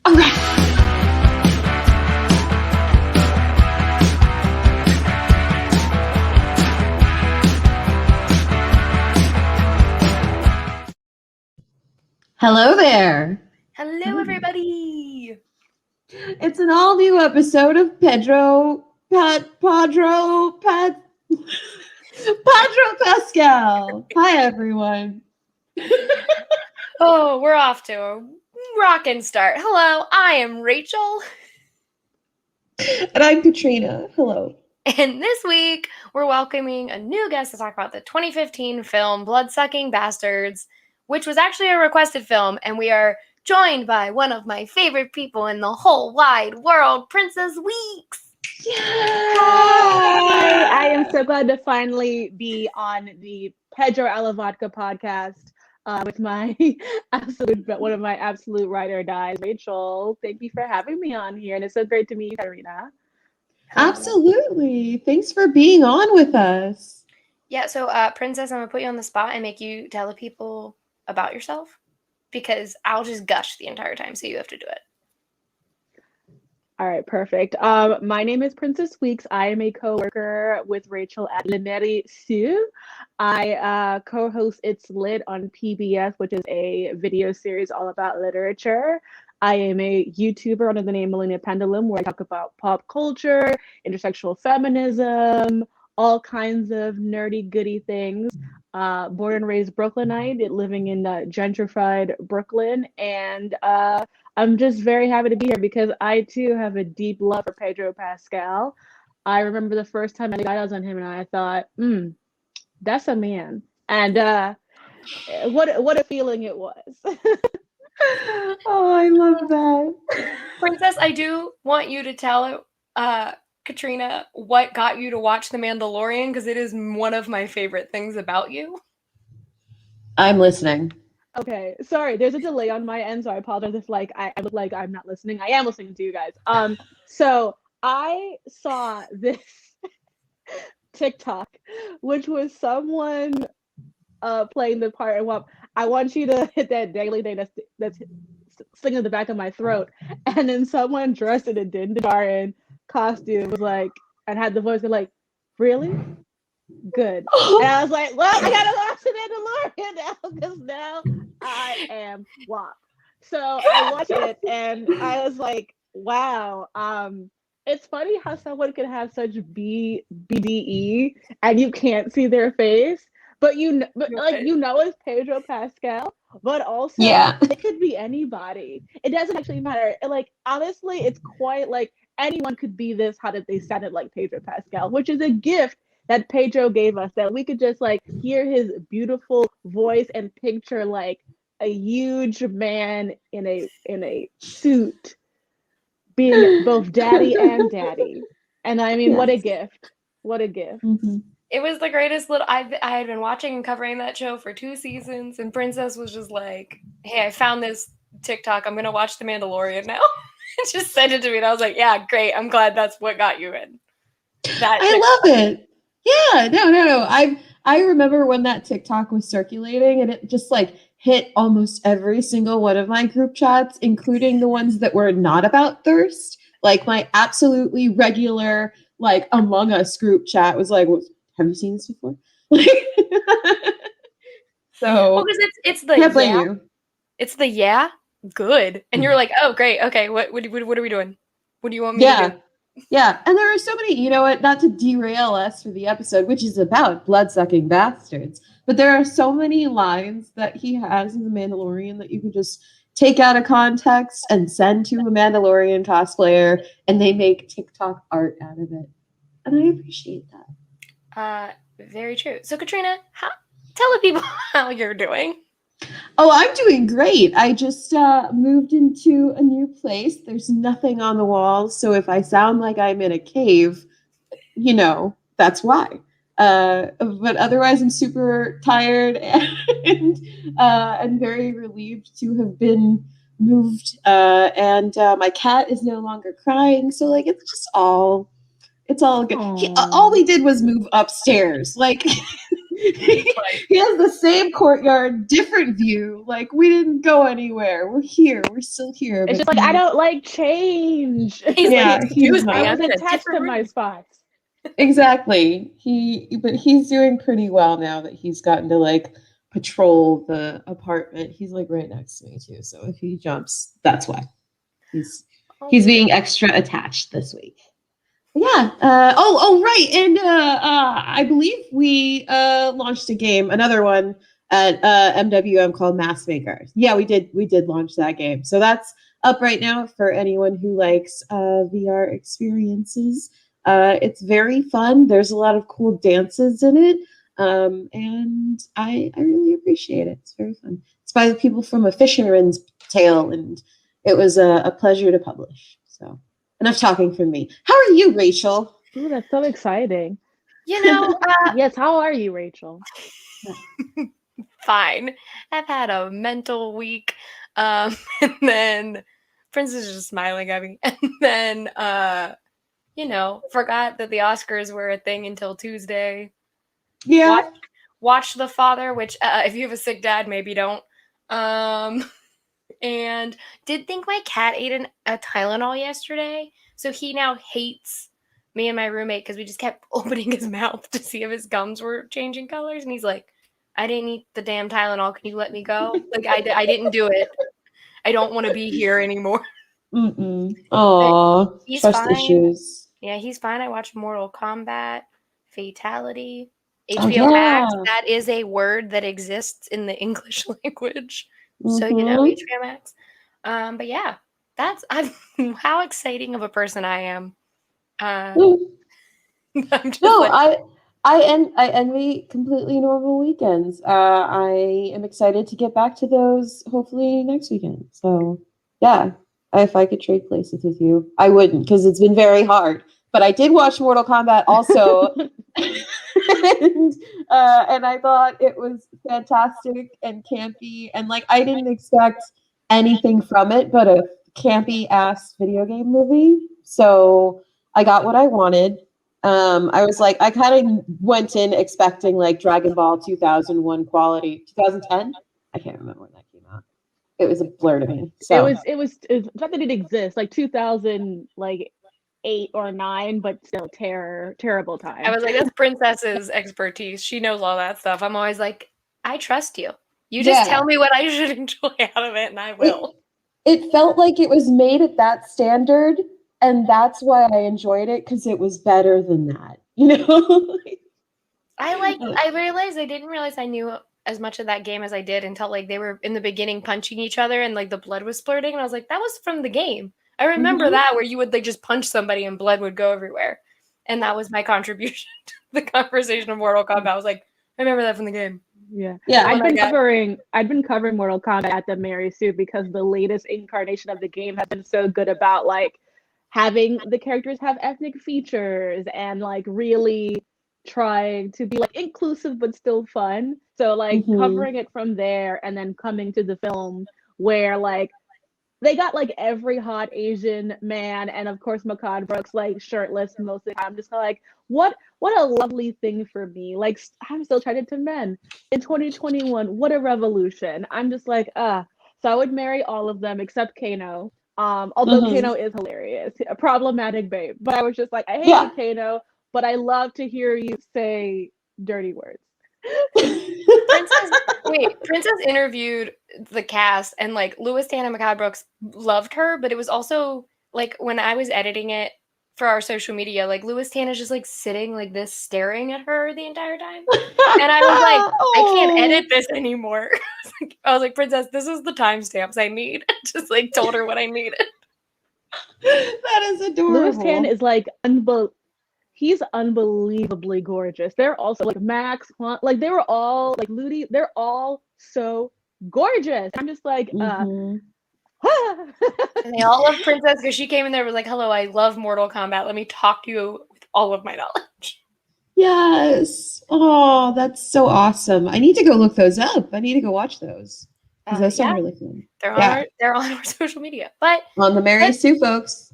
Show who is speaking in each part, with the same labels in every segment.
Speaker 1: All right. Hello there.
Speaker 2: Hello, everybody.
Speaker 1: It's an all-new episode of Podro Pascal. Hi, everyone.
Speaker 2: Oh, we're off to a rockin' start. Hello, I am Rachel.
Speaker 1: And I'm Catrina. Hello.
Speaker 2: And this week, we're welcoming a new guest to talk about the 2015 film Bloodsucking Bastards, which was actually a requested film, and we are joined by one of my favorite people in the whole wide world, Princess Weeks.
Speaker 3: Hi! I am so glad to finally be on the Pedro Vodka podcast with my one of my absolute ride or dies, Rachel. Thank you for having me on here, and it's so great to meet you, Catrina.
Speaker 1: Absolutely. Thanks for being on with us.
Speaker 2: Yeah, so Princess, I'm going to put you on the spot and make you tell the people about yourself, because I'll just gush the entire time, so you have to do it.
Speaker 3: All right, perfect. My name is Princess Weeks. I am a co-worker with Rachel at Le Mairie Sue. I co-host It's Lit on PBS, which is a video series all about literature. I am a YouTuber under the name Millennial Pendulum, where I talk about pop culture, intersectional feminism, all kinds of nerdy goody things. Born and raised Brooklynite, living in gentrified Brooklyn, and I'm just very happy to be here because I too have a deep love for Pedro Pascal. I remember the first time I got eyes on him, and I thought, that's a man. And what a feeling it was.
Speaker 1: Oh, I love that.
Speaker 2: Princess, I do want you to tell Catrina what got you to watch The Mandalorian, because it is one of my favorite things about you.
Speaker 1: I'm listening.
Speaker 3: Okay, sorry, there's a delay on my end, so I apologize if I look like I'm not listening. I am listening to you guys. So I saw this TikTok, which was someone playing the part, and I want you to hit that daily thing that's singing in the back of my throat, and then someone dressed in a Din Djarin costume was like, and had the voice like, really? Good. And I was like, well, I gotta watch the Mandalorian now, because now I am WAP. So I watched it and I was like, wow. It's funny how someone can have such BDE and you can't see their face, but it's Pedro Pascal, but also it could be anybody. It doesn't actually matter. Like, honestly, it's quite like anyone could be this hot if they sounded like Pedro Pascal, which is a gift that Pedro gave us, that we could just like hear his beautiful voice and picture like a huge man in a suit being both daddy and daddy. And I mean, what a gift. What a gift.
Speaker 1: Mm-hmm.
Speaker 2: It was the greatest little, I had been watching and covering that show for 2 seasons, and Princess was just like, hey, I found this TikTok, I'm going to watch The Mandalorian now. And just sent it to me, and I was like, yeah, great, I'm glad that's what got you in.
Speaker 1: I love it. Yeah, no. I remember when that TikTok was circulating, and it just like hit almost every single one of my group chats, including the ones that were not about thirst. Like my absolutely regular like Among Us group chat was like, have you seen this before? So
Speaker 2: because it's the
Speaker 1: can't blame you.
Speaker 2: It's the good, and you're like, oh great, okay, what are we doing? What do you want me to do?
Speaker 1: Yeah, and there are so many, you know what, not to derail us for the episode, which is about blood-sucking bastards, but there are so many lines that he has in The Mandalorian that you could just take out of context and send to a Mandalorian cosplayer, and they make TikTok art out of it. And I appreciate that.
Speaker 2: Very true. So, Catrina, tell the people how you're doing.
Speaker 1: Oh, I'm doing great. I just moved into a new place. There's nothing on the walls, so if I sound like I'm in a cave, that's why. But otherwise, I'm super tired and very relieved to have been moved. And my cat is no longer crying, so like it's just all good. All we did was move upstairs, like. He has the same courtyard, different view. Like, we didn't go anywhere. We're here. We're still here.
Speaker 3: It's
Speaker 1: But
Speaker 3: just like I don't like change.
Speaker 2: He's
Speaker 1: Yeah,
Speaker 2: like,
Speaker 1: he's
Speaker 2: excuse me,
Speaker 3: I
Speaker 1: not.
Speaker 3: was
Speaker 2: I'm in a
Speaker 3: attached to
Speaker 2: different
Speaker 3: my
Speaker 2: room.
Speaker 3: spots.
Speaker 1: Exactly. But he's doing pretty well now that he's gotten to like patrol the apartment. He's like right next to me too. So if he jumps, that's why. He's being extra attached this week. Yeah. Right. And I believe we launched a game, another one at MWM called Mass Maker. Yeah, we did. We did launch that game. So that's up right now for anyone who likes VR experiences. It's very fun. There's a lot of cool dances in it. And I really appreciate it. It's very fun. It's by the people from A Fisherman's Tale, and it was a pleasure to publish. So enough talking from me. How are you, Rachel?
Speaker 3: Ooh, that's so exciting.
Speaker 2: You know,
Speaker 3: Yes, how are you, Rachel?
Speaker 2: fine. I've had a mental week. And then Princess is just smiling at me. And then, forgot that the Oscars were a thing until Tuesday.
Speaker 1: Yeah.
Speaker 2: Watch The Father, which if you have a sick dad, maybe don't. And did think my cat ate a Tylenol yesterday. So he now hates me and my roommate because we just kept opening his mouth to see if his gums were changing colors. And he's like, I didn't eat the damn Tylenol. Can you let me go? Like, I didn't do it. I don't want to be here anymore.
Speaker 1: Aw,
Speaker 2: He's
Speaker 1: trust
Speaker 2: fine.
Speaker 1: issues.
Speaker 2: Yeah, he's fine. I watched Mortal Kombat, Fatality,
Speaker 1: Oh,
Speaker 2: HBO Max.
Speaker 1: yeah.
Speaker 2: That is a word that exists in the English language. So,
Speaker 1: Mhm.
Speaker 2: HBO Max. But yeah, how exciting of a person I am.
Speaker 1: Mm.
Speaker 2: I'm just
Speaker 1: No,
Speaker 2: like,
Speaker 1: I envy completely normal weekends. I am excited to get back to those hopefully next weekend. So yeah, if I could trade places with you, I wouldn't because it's been very hard. But I did watch Mortal Kombat also, and I thought it was fantastic and campy, and like I didn't expect anything from it but a campy ass video game movie. So I got what I wanted. I was like, I kind of went in expecting like Dragon Ball 2001 quality, 2010. I can't remember when that came out. It was a blur to me. So
Speaker 3: It's not that it exists, like 2000, like 8 or 9, but still terrible time.
Speaker 2: I was like, that's Princess's expertise. She knows all that stuff. I'm always like, I trust you. You just tell me what I should enjoy out of it, and I will.
Speaker 1: It felt like it was made at that standard, and that's why I enjoyed it because it was better than that. You know?
Speaker 2: I didn't realize I knew as much of that game as I did until like they were in the beginning punching each other and like the blood was splurting, and I was like, that was from the game. I remember that where you would like just punch somebody and blood would go everywhere. And that was my contribution to the conversation of Mortal Kombat. I was like, I remember that from the game.
Speaker 3: Yeah.
Speaker 1: Yeah.
Speaker 3: I'd been covering Mortal Kombat at the Mary Sue because the latest incarnation of the game has been so good about like having the characters have ethnic features and like really trying to be like inclusive but still fun. So like covering it from there and then coming to the film where like they got like every hot Asian man and of course Makad Brooks like shirtless most of the time. I'm just like, what a lovely thing for me. Like I'm still attracted to men in 2021. What a revolution. I'm just like, so I would marry all of them except Kano. Although Kano is hilarious, a problematic babe. But I was just like, I hate you, Kano, but I love to hear you say dirty words.
Speaker 2: Princess interviewed the cast, and like Louis Tan and Makad Brooks loved her, but it was also like when I was editing it for our social media, like Louis Tan is just like sitting like this, staring at her the entire time, and I was like, I can't edit this anymore. I was like, Princess, this is the timestamps I need. Just like told her what I needed.
Speaker 1: That is adorable.
Speaker 3: Louis Tan is like he's unbelievably gorgeous. They're also like Max, like they were all like Ludi. They're all so gorgeous. I'm just like,
Speaker 2: And they all love Princess because she came in there and was like, hello, I love Mortal Kombat. Let me talk to you with all of my knowledge.
Speaker 1: Yes. Oh, that's so awesome. I need to go look those up. I need to go watch those. Because those sound really fun.
Speaker 2: They're on our social media. But
Speaker 1: on the Mary Sue, folks.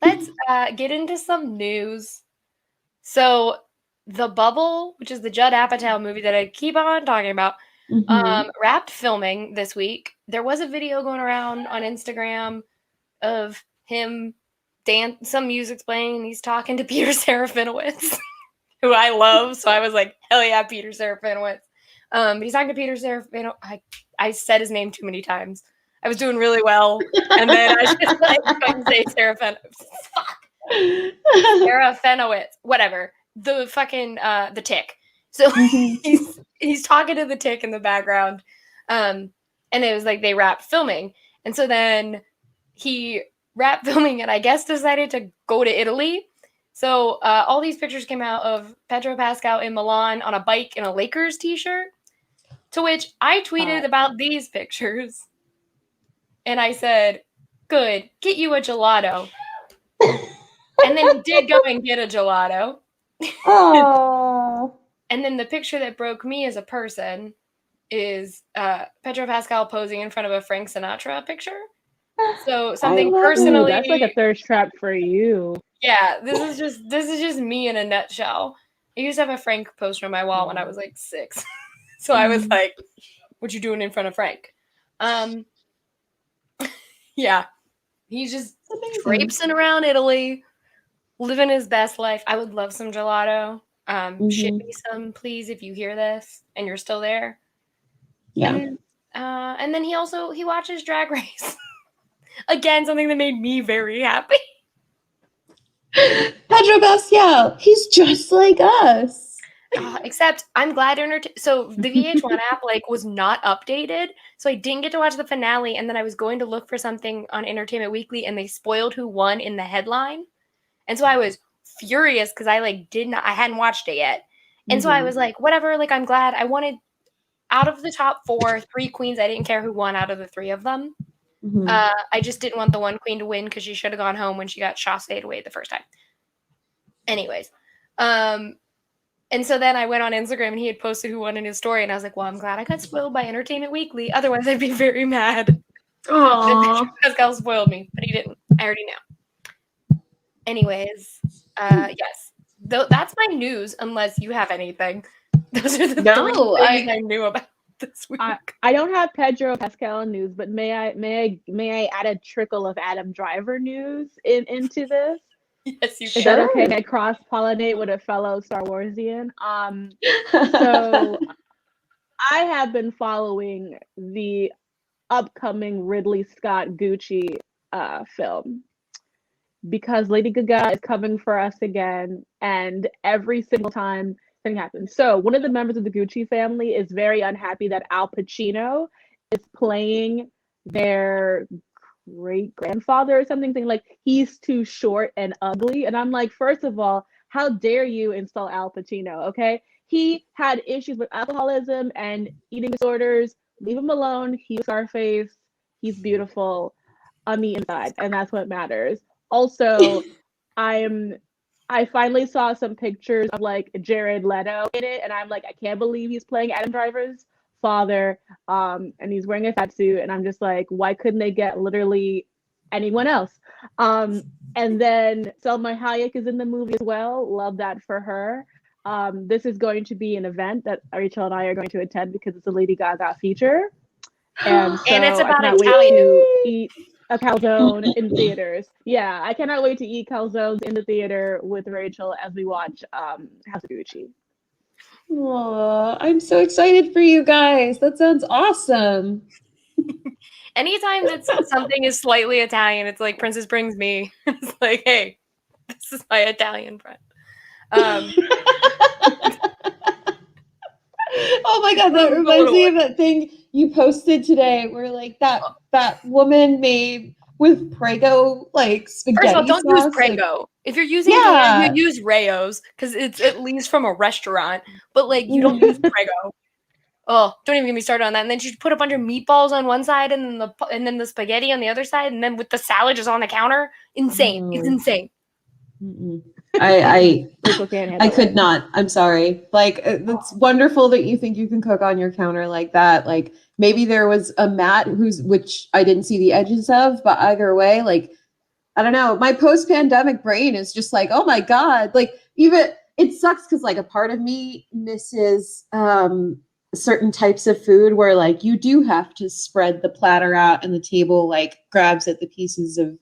Speaker 2: Let's get into some news. So The Bubble, which is the Judd Apatow movie that I keep on talking about, wrapped filming this week. There was a video going around on Instagram of him some music's playing, and he's talking to Peter Serafinowicz, who I love. So I was like, hell yeah, Peter Serafinowicz. He's talking to Peter Serafinowicz. I said his name too many times. I was doing really well, and then I just like couldn't say Serafinowicz. Fuck. Serafinowicz. Whatever. The fucking the Tick. So he's talking to the Tick in the background. And it was like they wrapped filming. And so then he wrapped filming and I guess decided to go to Italy. So all these pictures came out of Pedro Pascal in Milan on a bike in a Lakers t-shirt. To which I tweeted about these pictures. And I said, good, get you a gelato. And then he did go and get a gelato.
Speaker 1: Oh.
Speaker 2: And then the picture that broke me as a person is Pedro Pascal posing in front of a Frank Sinatra picture. So something personally.
Speaker 3: Ooh, that's like a thirst trap for you.
Speaker 2: Yeah, this is just me in a nutshell. I used to have a Frank poster on my wall when I was like 6. So I was like, what you doing in front of Frank? Yeah. He's just traipsing around Italy, living his best life. I would love some gelato. Ship me some, please, if you hear this and you're still there.
Speaker 1: Yeah.
Speaker 2: And then he watches Drag Race. Again, something that made me very happy.
Speaker 1: Pedro Pascal, he's just like us.
Speaker 2: Except I'm glad so the VH1 app was not updated, so I didn't get to watch the finale, and then I was going to look for something on Entertainment Weekly, and they spoiled who won in the headline, and so I was furious because I hadn't watched it yet, and so I was like, whatever, I'm glad. I wanted out of the top 4, 3 queens. I didn't care who won out of the 3 of them. I just didn't want the one queen to win because she should have gone home when she got chassed away the first time. Anyways, and so then I went on Instagram and he had posted who won in his story, and I was like, well, I'm glad I got spoiled by Entertainment Weekly. Otherwise, I'd be very mad.
Speaker 1: Aww.
Speaker 2: Pascal spoiled me, but he didn't. I already know. Anyways, yes. That's my news, unless you have anything. Those are the 3 things I knew about this week.
Speaker 3: I don't have Pedro Pascal news, but may I add a trickle of Adam Driver news into this?
Speaker 2: Yes, you
Speaker 3: can. Is
Speaker 2: sure?
Speaker 3: that okay? I cross-pollinate with a fellow Star Warsian. So I have been following the upcoming Ridley Scott Gucci film because Lady Gaga is coming for us again, and every single time something happens. So one of the members of the Gucci family is very unhappy that Al Pacino is playing their great-grandfather or something, saying he's too short and ugly. And I'm like, first of all, how dare you insult Al Pacino, okay? He had issues with alcoholism and eating disorders. Leave him alone. He's Scarface. He's beautiful on the inside, and that's what matters. Also, I finally saw some pictures of Jared Leto in it, and I'm like, I can't believe he's playing Adam Driver's father, and he's wearing a fat suit, and I'm just like, why couldn't they get literally anyone else? And then Selma Hayek is in the movie as well. Love that for her. This is going to be an event that Rachel and I are going to attend because it's a Lady Gaga feature, and so
Speaker 2: and it's about
Speaker 3: I cannot
Speaker 2: Italian.
Speaker 3: wait to eat a calzone in theaters. Yeah, I cannot wait to eat calzones in the theater with Rachel as we watch House of Gucci.
Speaker 1: Aww, I'm so excited for you guys. That sounds awesome.
Speaker 2: Anytime that something is slightly Italian, it's like Princess Brings Me. It's like, hey, this is my Italian friend.
Speaker 1: Oh my god, that reminds me of that thing you posted today where that woman made with Prego spaghetti
Speaker 2: First of all, don't
Speaker 1: sauce,
Speaker 2: use Prego. If you're using Dan, you use Rayo's because it's at least from a restaurant. But you don't use Prego. Oh, don't even get me started on that. And then you put a bunch of meatballs on one side and then the spaghetti on the other side, and then with the salad just on the counter. Insane. It's insane.
Speaker 1: I could not. I'm sorry. It's wonderful that you think you can cook on your counter like that. Maybe there was a mat which I didn't see the edges of, but either way, I don't know. My post-pandemic brain is just oh my god. Even it sucks because like a part of me misses certain types of food where like you do have to spread the platter out and the table like grabs at the pieces of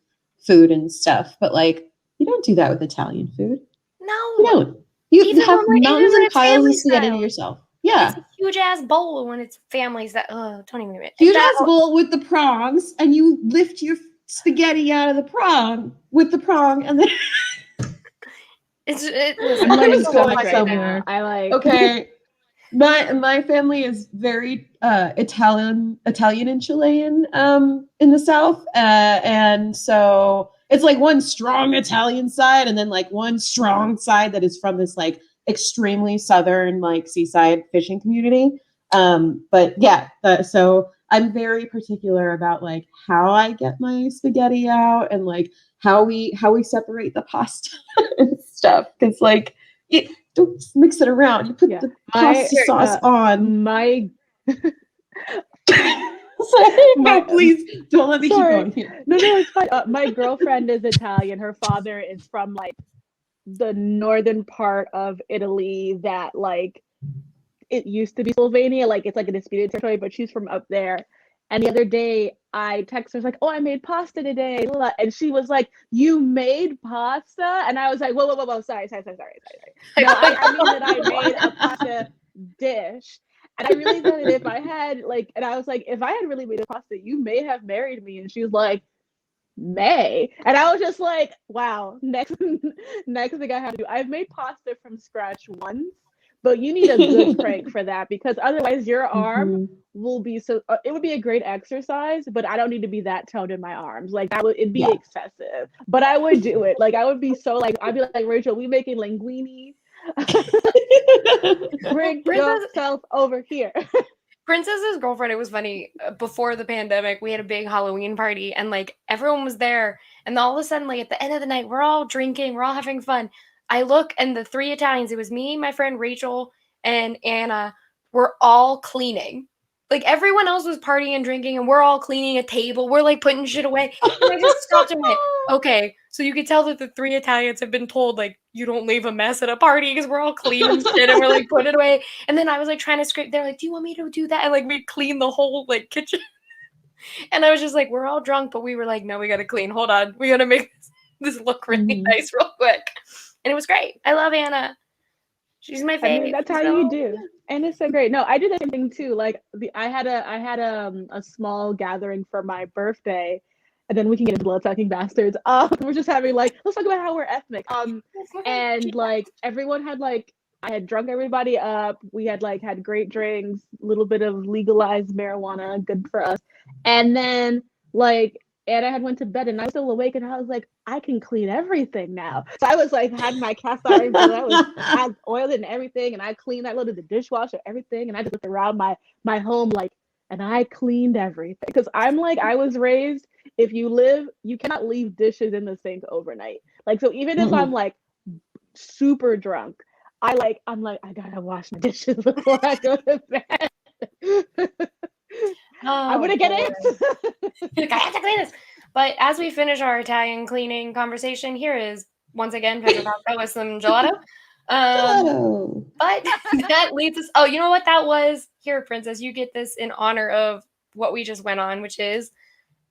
Speaker 1: food and stuff. But like you don't do that with Italian food.
Speaker 2: No.
Speaker 1: You don't. You
Speaker 2: Even
Speaker 1: have
Speaker 2: when
Speaker 1: mountains and
Speaker 2: it's
Speaker 1: piles
Speaker 2: family
Speaker 1: of spaghetti to
Speaker 2: style.
Speaker 1: yourself. Yeah.
Speaker 2: It's a huge ass bowl when it's families that don't even admit.
Speaker 1: Huge ass bowl with the prongs, and you lift your spaghetti out of the prong with the prong, and then
Speaker 2: Listen,
Speaker 3: I'm learning
Speaker 1: was
Speaker 3: so
Speaker 1: going
Speaker 3: much right
Speaker 1: somewhere.
Speaker 3: now. I like.
Speaker 1: Okay. My family is very Italian and Chilean in the South, and so it's like one strong Italian side, and then like one strong side that is from this like extremely southern like seaside fishing community. But yeah, so I'm very particular about like how I get my spaghetti out and like how we separate the pasta and stuff because like it. Don't mix it around. You put the pasta sauce on.
Speaker 3: My
Speaker 1: please don't let me keep going here.
Speaker 3: No, it's fine. My girlfriend is Italian. Her father is from like the northern part of Italy that like it used to be Slovenia. Like it's like a disputed territory, but she's from up there. And the other day I texted her like, "Oh, I made pasta today," and she was like, "You made pasta?" And I was like, "Whoa, sorry. No, I mean that I made a pasta dish." And I really thought that if I had like, and I was like, if I had really made a pasta, you may have married me. And she was like, May. And I was just like, wow, next thing I have to do. I've made pasta from scratch once, but you need a good crank for that because otherwise your arm will be so it would be a great exercise, but I don't need to be that toned in my arms. Like it'd be excessive. But I would do it. Like I would be so like I'd be like, Rachel, we making linguine. Bring yourself over here.
Speaker 2: Princess's girlfriend, it was funny. Before the pandemic, we had a big Halloween party and like everyone was there. And all of a sudden, like at the end of the night, we're all drinking, we're all having fun. I look and the three Italians, it was me, my friend Rachel, and Anna, were all cleaning. Like everyone else was partying and drinking, and we're all cleaning a table. We're like putting shit away. And I just stopped and went, okay. So you could tell that the three Italians have been told, like, you don't leave a mess at a party because we're all cleaning shit and we're like putting it away. And then I was like trying to scrape. They're like, do you want me to do that? And like we clean the whole like kitchen. And I was just like, we're all drunk, but we were like, no, we gotta clean. Hold on. We gotta make this look really nice real quick. And it was great. I love Anna. She's my favorite.
Speaker 3: I mean, that's how you do. And it's so great. No, I did the same thing too. Like I had a small gathering for my birthday, and then we can get into Bloodsucking Bastards. We're just having like, let's talk about how we're ethnic. And like everyone had like, I had drunk everybody up. We had like had great drinks, a little bit of legalized marijuana, good for us. And then like Anna had went to bed and I was still awake and I was like, I can clean everything now. So I was like, had my cast iron, I oiled it and everything, and I cleaned, I loaded the dishwasher, everything, and I just looked around my home like, and I cleaned everything. Because I'm like, I was raised, if you live, you cannot leave dishes in the sink overnight. Like, so even if I'm like super drunk, I'm like, I gotta wash my dishes before I go to bed. I'm gonna get it.
Speaker 2: I have to clean this. But as we finish our Italian cleaning conversation, here is once again Podro Pascal with some gelato. But that leads us. Oh, you know what that was? Here, Princess, you get this in honor of what we just went on, which is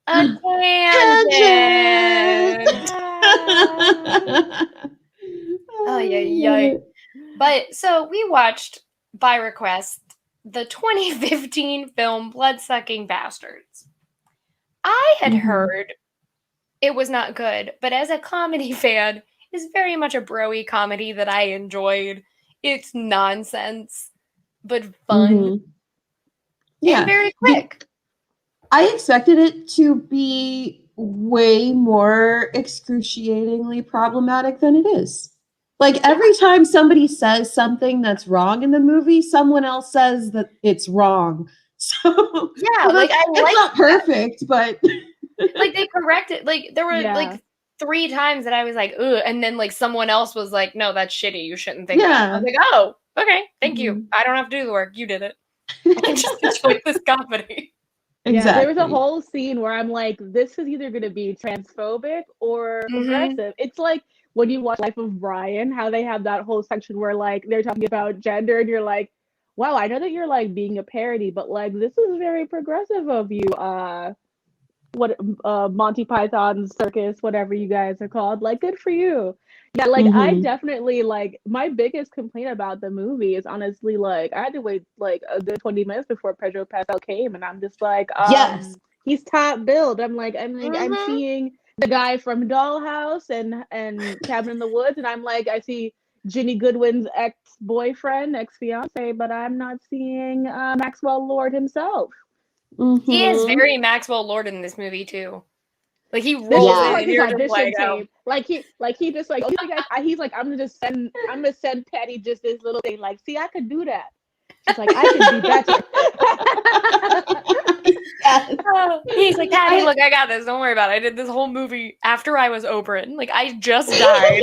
Speaker 2: a tangent. Oh yeah. But so we watched by request the 2015 film Bloodsucking Bastards. I had heard it was not good, but as a comedy fan, it's very much a bro-y comedy that I enjoyed. It's nonsense, but fun.
Speaker 1: Yeah.
Speaker 2: And very quick.
Speaker 1: I expected it to be way more excruciatingly problematic than it is. Like every time somebody says something that's wrong in the movie, someone else says that it's wrong. So
Speaker 2: yeah, like I like
Speaker 1: it's not perfect, but
Speaker 2: like they corrected. Like there were like 3 times that I was like, ugh, and then like someone else was like, no, that's shitty. You shouldn't think that. I was like, oh, okay, thank you. I don't have to do the work. You did it. I just enjoyed this comedy.
Speaker 1: Exactly.
Speaker 3: Yeah, there was a whole scene where I'm like, this is either going to be transphobic or aggressive. It's like when you watch Life of Brian, how they have that whole section where like they're talking about gender, and you're like, wow, I know that you're like being a parody, but like this is very progressive of you. What Monty Python's Circus, whatever you guys are called, like good for you. Yeah, like I definitely like my biggest complaint about the movie is honestly like I had to wait like a good 20 minutes before Pedro Pascal came, and I'm just like,
Speaker 1: Yes.
Speaker 3: he's top billed. I'm seeing the guy from Dollhouse and Cabin in the Woods, and I'm like, I see Ginny Goodwin's ex-boyfriend, ex-fiance, but I'm not seeing Maxwell Lord himself.
Speaker 2: He is very Maxwell Lord in this movie too. Like he rolls
Speaker 3: in,
Speaker 2: in
Speaker 3: like his audition
Speaker 2: like,
Speaker 3: tape. Like he just like, oh, you guys, he's like, I'm gonna send Patty just this little thing. Like, see, I could do that. She's like, I could be better.
Speaker 2: He's like, Patty, look, I got this. Don't worry about it. I did this whole movie after I was Oberyn. Like, I just died.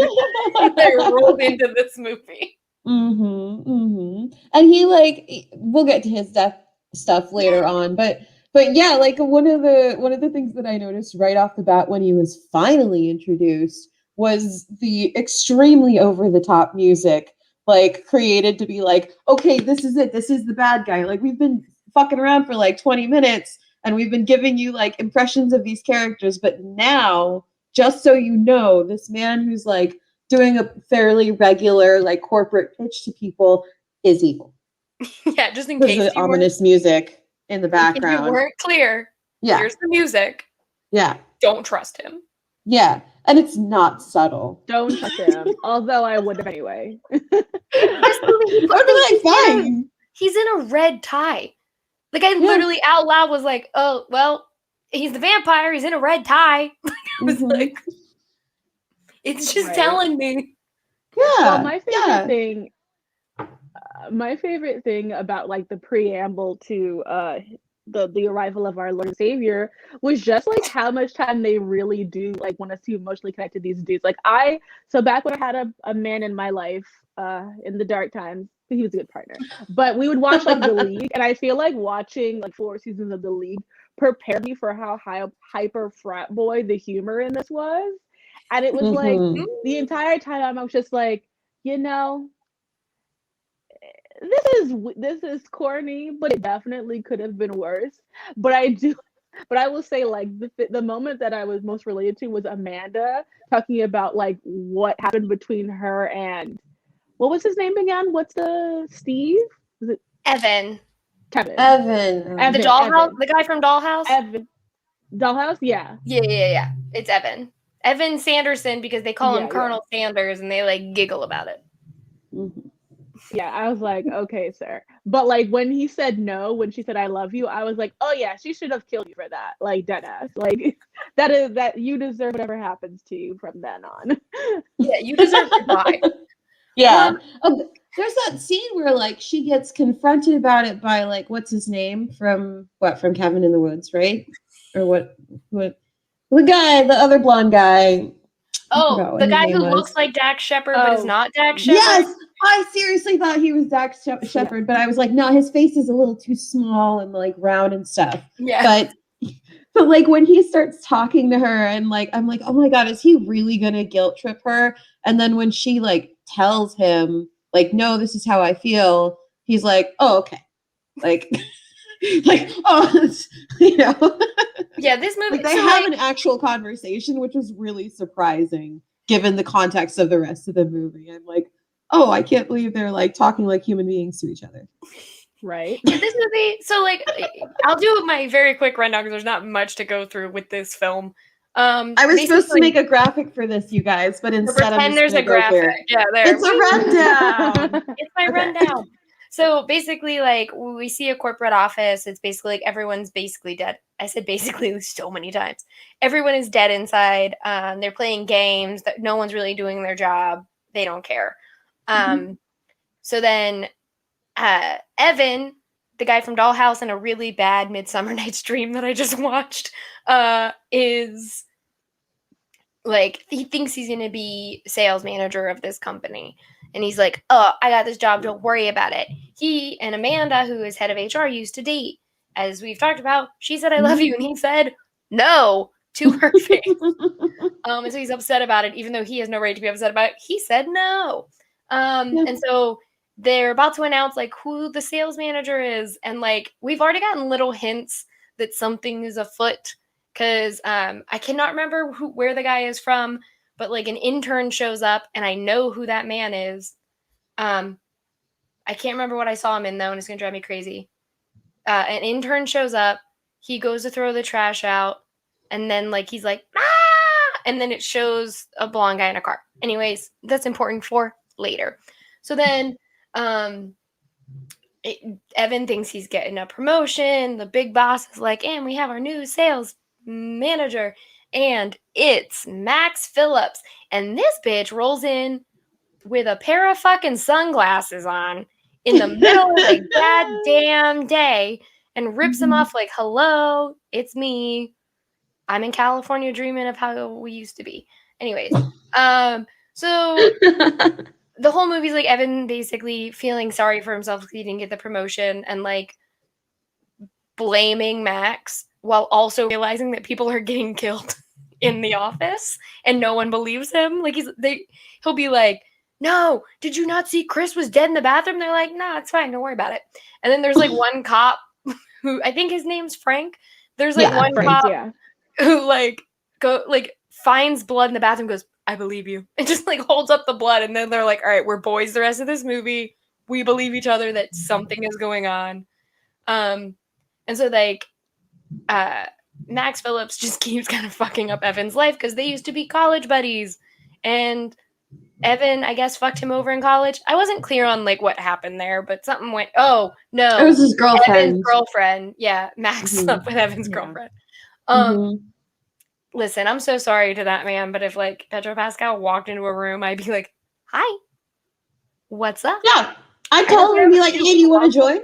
Speaker 2: I rolled into this movie.
Speaker 1: And he like, we'll get to his death stuff later on, but yeah, like one of the things that I noticed right off the bat when he was finally introduced was the extremely over the top music, like created to be like, okay, this is it, this is the bad guy. Like we've been fucking around for like 20 minutes and we've been giving you like impressions of these characters, but now, just so you know, this man who's like doing a fairly regular like corporate pitch to people is evil.
Speaker 2: Yeah, just in case
Speaker 1: the ominous music in the background.
Speaker 2: If you weren't clear, here's the music.
Speaker 1: Yeah.
Speaker 2: Don't trust him.
Speaker 1: Yeah. And it's not subtle.
Speaker 3: Don't trust him. Although I would have anyway.
Speaker 1: I would be like, fine.
Speaker 2: He's in a red tie. Like I literally out loud was like, oh, well, he's the vampire. He's in a red tie. I was like, it's just telling me.
Speaker 1: Yeah.
Speaker 3: Well, my favorite thing about like the preamble to the arrival of our Lord and Savior was just like how much time they really do like want us to emotionally connect to these dudes. Like so back when I had a man in my life in the dark times, he was a good partner, but we would watch like The League, and I feel like watching like 4 seasons of The League prepared me for how hyper frat boy the humor in this was. And it was like the entire time I was just like, you know, this is corny, but it definitely could have been worse. But I will say like the moment that I was most related to was Amanda talking about like what happened between her and what was his name again? What's the Steve? Was it
Speaker 2: Evan?
Speaker 3: Kevin.
Speaker 2: Evan. The Dollhouse, Evan. The guy from Dollhouse.
Speaker 3: Evan. Dollhouse, yeah.
Speaker 2: Yeah. It's Evan. Evan Sanderson, because they call him Colonel Sanders, and they like giggle about it.
Speaker 3: Yeah, I was like, okay, sir. But like when he said no, when she said I love you, I was like, oh yeah, she should have killed you for that. Like dead ass. Like that you deserve whatever happens to you from then on.
Speaker 2: Yeah, you deserve to die.
Speaker 1: Yeah. There's that scene where like she gets confronted about it by like what's his name from Cabin in the Woods, right? Or what the guy, the other blonde guy.
Speaker 2: Oh, the guy who looks like Dax Shepard but is not Dax Shepard?
Speaker 1: Yes! I seriously thought he was Dax Shepard, but I was like, no, his face is a little too small and like round and stuff.
Speaker 2: Yeah.
Speaker 1: But like when he starts talking to her and like I'm like, oh my God, is he really gonna guilt trip her? And then when she like tells him, like, no, this is how I feel, he's like, oh, okay. Like oh, you know.
Speaker 2: Yeah, this movie.
Speaker 1: Like, they have an actual conversation, which was really surprising given the context of the rest of the movie. I'm like, oh, I can't believe they're like talking like human beings to each other.
Speaker 3: Right.
Speaker 2: Yeah, this movie. So like, I'll do my very quick rundown because there's not much to go through with this film.
Speaker 1: I was supposed to make a graphic for this, you guys, but instead I'm just
Speaker 2: there's a graphic. Yeah, there.
Speaker 1: It's a rundown.
Speaker 2: It's my rundown. So basically, like, we see a corporate office. It's basically like everyone's basically dead. I said basically so many times. Everyone is dead inside. They're playing games. That no one's really doing their job. They don't care. So then Evan, the guy from Dollhouse and a really bad Midsummer Night's Dream that I just watched, is like, he thinks he's going to be sales manager of this company. And he's like, oh, I got this job. Don't worry about it. He and Amanda, who is head of HR, used to date. As we've talked about, she said, I love you. And he said, no, to her face. And so he's upset about it, even though he has no right to be upset about it. He said no.
Speaker 1: Yeah.
Speaker 2: And so they're about to announce like who the sales manager is, and like we've already gotten little hints that something is afoot, because I cannot remember where the guy is from, but like an intern shows up, and I know who that man is. I can't remember what I saw him in though, and it's gonna drive me crazy. An intern shows up. He goes to throw the trash out, and then like he's like, ah! And then it shows a blonde guy in a car. Anyways, that's important for later. So then, Evan thinks he's getting a promotion. The big boss is like, and we have our new sales manager, and it's Max Phillips. And this bitch rolls in with a pair of fucking sunglasses on in the middle of the goddamn day and rips him off like, hello, it's me. I'm in California dreaming of how we used to be. Anyways, so the whole movie's like Evan basically feeling sorry for himself because he didn't get the promotion and like blaming Max while also realizing that people are getting killed in the office and no one believes him. Like he'll be like, no, did you not see Chris was dead in the bathroom? They're like, nah, it's fine, don't worry about it. And then there's like one cop who I think his name's Frank. There's like one
Speaker 3: Frank,
Speaker 2: cop who like finds blood in the bathroom, goes, I believe you, and just like holds up the blood, and then they're like, all right, we're boys the rest of this movie. We believe each other that something is going on. And so like Max Phillips just keeps kind of fucking up Evan's life because they used to be college buddies, and Evan, I guess, fucked him over in college. I wasn't clear on like what happened there, but something went. Oh no,
Speaker 1: It was his girlfriend.
Speaker 2: Evan's girlfriend. Yeah, Max slept with Evan's girlfriend. Listen, I'm so sorry to that man, but if like Pedro Pascal walked into a room, I'd be like, "Hi, what's up?"
Speaker 1: Yeah, I'd call him and be like, "Hey, do you want to join?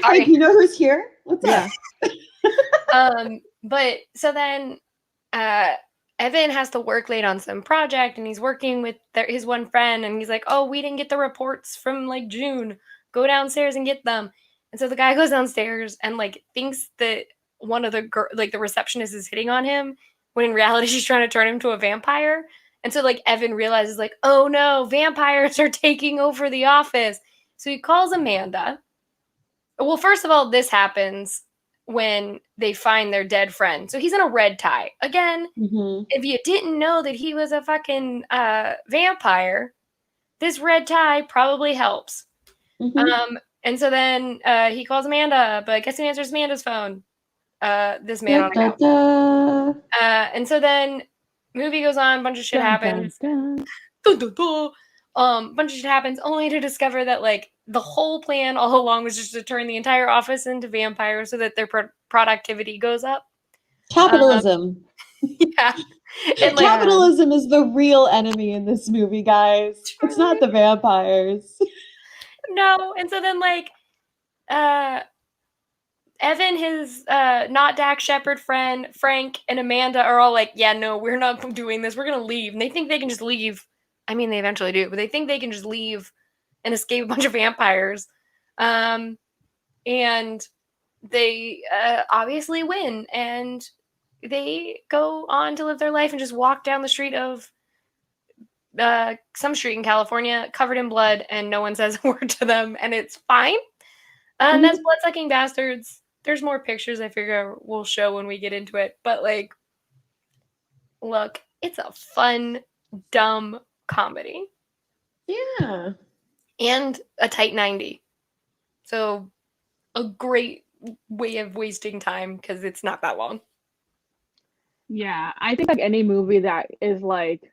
Speaker 1: Like, you know who's here? What's up?"
Speaker 2: But so then, Evan has to work late on some project, and he's working with his one friend, and he's like, "Oh, we didn't get the reports from like June. Go downstairs and get them." And so the guy goes downstairs and like thinks that one of the the receptionist is hitting on him, when in reality she's trying to turn him to a vampire. And so like Evan realizes like, oh no, vampires are taking over the office. So he calls Amanda. Well, first of all, this happens when they find their dead friend. So he's in a red tie. Again, if you didn't know that he was a fucking vampire, this red tie probably helps. And so then he calls Amanda, but guess who answers Amanda's phone? This man on a couch. And so then movie goes on, bunch of shit happens. Bunch of shit happens, only to discover that like the whole plan all along was just to turn the entire office into vampires so that their productivity goes up.
Speaker 1: Capitalism.
Speaker 2: Yeah.
Speaker 1: And, like, capitalism is the real enemy in this movie, guys. It's not the vampires.
Speaker 2: No. And so then like Evan, his not Dak Shepard friend, Frank, and Amanda are all like, yeah, no, we're not doing this. We're going to leave. And they think they can just leave. I mean, they eventually do, but they think they can just leave and escape a bunch of vampires. And they obviously win. And they go on to live their life and just walk down the street of some street in California covered in blood, and no one says a word to them, and it's fine. And that's Bloodsucking Bastards. There's more pictures I figure we'll show when we get into it. But, like, look, it's a fun, dumb comedy.
Speaker 1: Yeah.
Speaker 2: And a tight 90. So, a great way of wasting time because it's not that long.
Speaker 3: Yeah, I think, like, any movie that is, like,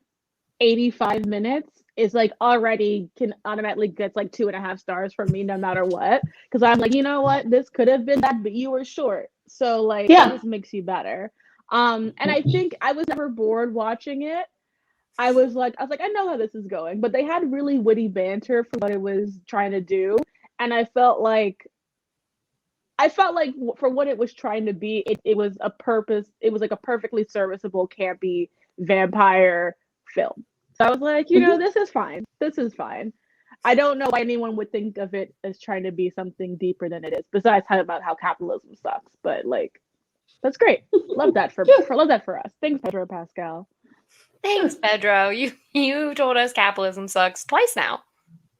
Speaker 3: 85 minutes is like already can automatically gets like 2.5 stars from me no matter what, because I'm like, you know what, this could have been that, but you were short, so like it just makes you better. And I think I was never bored watching it. I was like I know how this is going, but they had really witty banter for what it was trying to do, and I felt like for what it was trying to be, it was like a perfectly serviceable campy vampire film. So I was like, you know, this is fine. This is fine. I don't know why anyone would think of it as trying to be something deeper than it is, besides talking about how capitalism sucks. But like, That's great. Love that for us. Thanks, Pedro Pascal.
Speaker 2: Thanks, Pedro. You told us capitalism sucks twice now.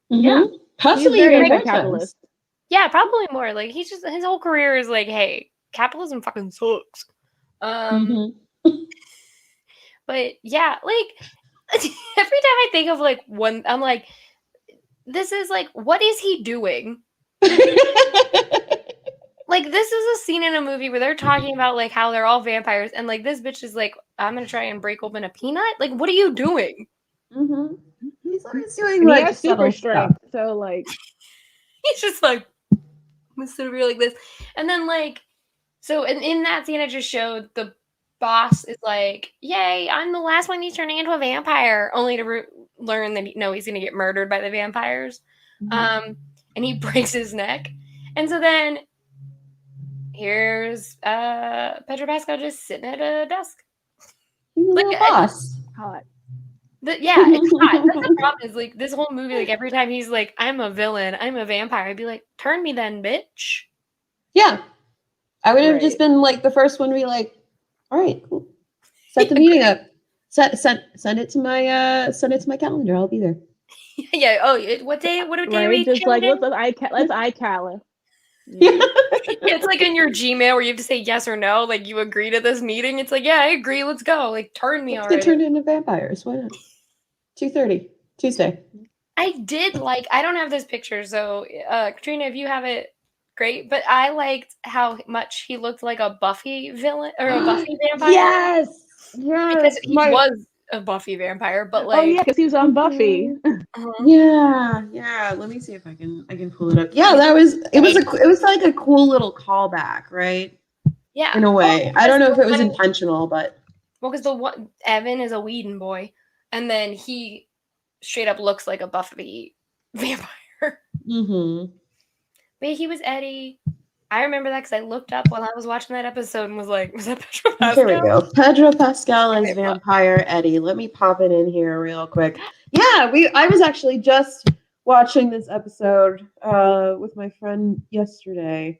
Speaker 3: Yeah.
Speaker 1: Possibly
Speaker 3: He's very
Speaker 1: even more
Speaker 3: anti-capitalist.
Speaker 1: times.
Speaker 2: Yeah, probably more. Like his whole career is like, hey, capitalism fucking sucks. But yeah, like every time I think of like one, I'm like, this is like, what is he doing? Like this is a scene in a movie where they're talking about like how they're all vampires, and like this bitch is like, I'm gonna try and break open a peanut. Like, what are you doing?
Speaker 1: He's always doing
Speaker 3: And he
Speaker 1: like
Speaker 3: has
Speaker 1: subtle
Speaker 3: super strength,
Speaker 1: stuff.
Speaker 3: so like
Speaker 2: He's just like, I'm gonna sit over here like this, and then like, so in that scene I just showed, the boss is like, "Yay, I'm the last one he's turning into a vampire," only to learn that he's gonna get murdered by the vampires, and he breaks his neck, and so then here's Pedro Pascal just sitting at a desk.
Speaker 1: He's a
Speaker 2: Like,
Speaker 1: little boss.
Speaker 3: hot.
Speaker 2: Yeah, it's hot. That's the problem. Is like this whole movie, like every time he's like, "I'm a villain, I'm a vampire," I'd be like, "Turn me then, bitch."
Speaker 1: Yeah. I would have just
Speaker 3: Right.
Speaker 1: been like the first one to be like, all right, cool. Set the meeting up. Send it to my calendar. I'll be there.
Speaker 2: Yeah. Oh, what day? What day are
Speaker 3: Right?
Speaker 2: we
Speaker 3: Just like
Speaker 2: chilling?
Speaker 3: let's iCal.
Speaker 1: Yeah.
Speaker 2: Yeah, it's like in your Gmail where you have to say yes or no. Like you agree to this meeting. It's like, yeah, I agree. Let's go. Like turn me
Speaker 1: Let's
Speaker 2: already.
Speaker 1: get turned into vampires. Why not? 2:30 Tuesday.
Speaker 2: I did like. I don't have this picture, so Catrina, if you have it, great. But I liked how much he looked like a Buffy villain or a Buffy vampire.
Speaker 1: Yes.
Speaker 2: Because he was a Buffy vampire, but like,
Speaker 3: Oh yeah, because he was on Buffy.
Speaker 1: Yeah. Let me see if I can pull it up. Yeah, it was like a cool little callback, right?
Speaker 2: yeah,
Speaker 1: In a way. I don't know if it was intentional, but
Speaker 2: well, because the one Evan is a Whedon boy, and then he straight up looks like a Buffy vampire. But he was Eddie. I remember that because I looked up while I was watching that episode and was like, was that Pedro Pascal?
Speaker 1: Here we go. Pedro Pascal as vampire Eddie. Let me pop it in here real quick. Yeah, I was actually just watching this episode with my friend yesterday.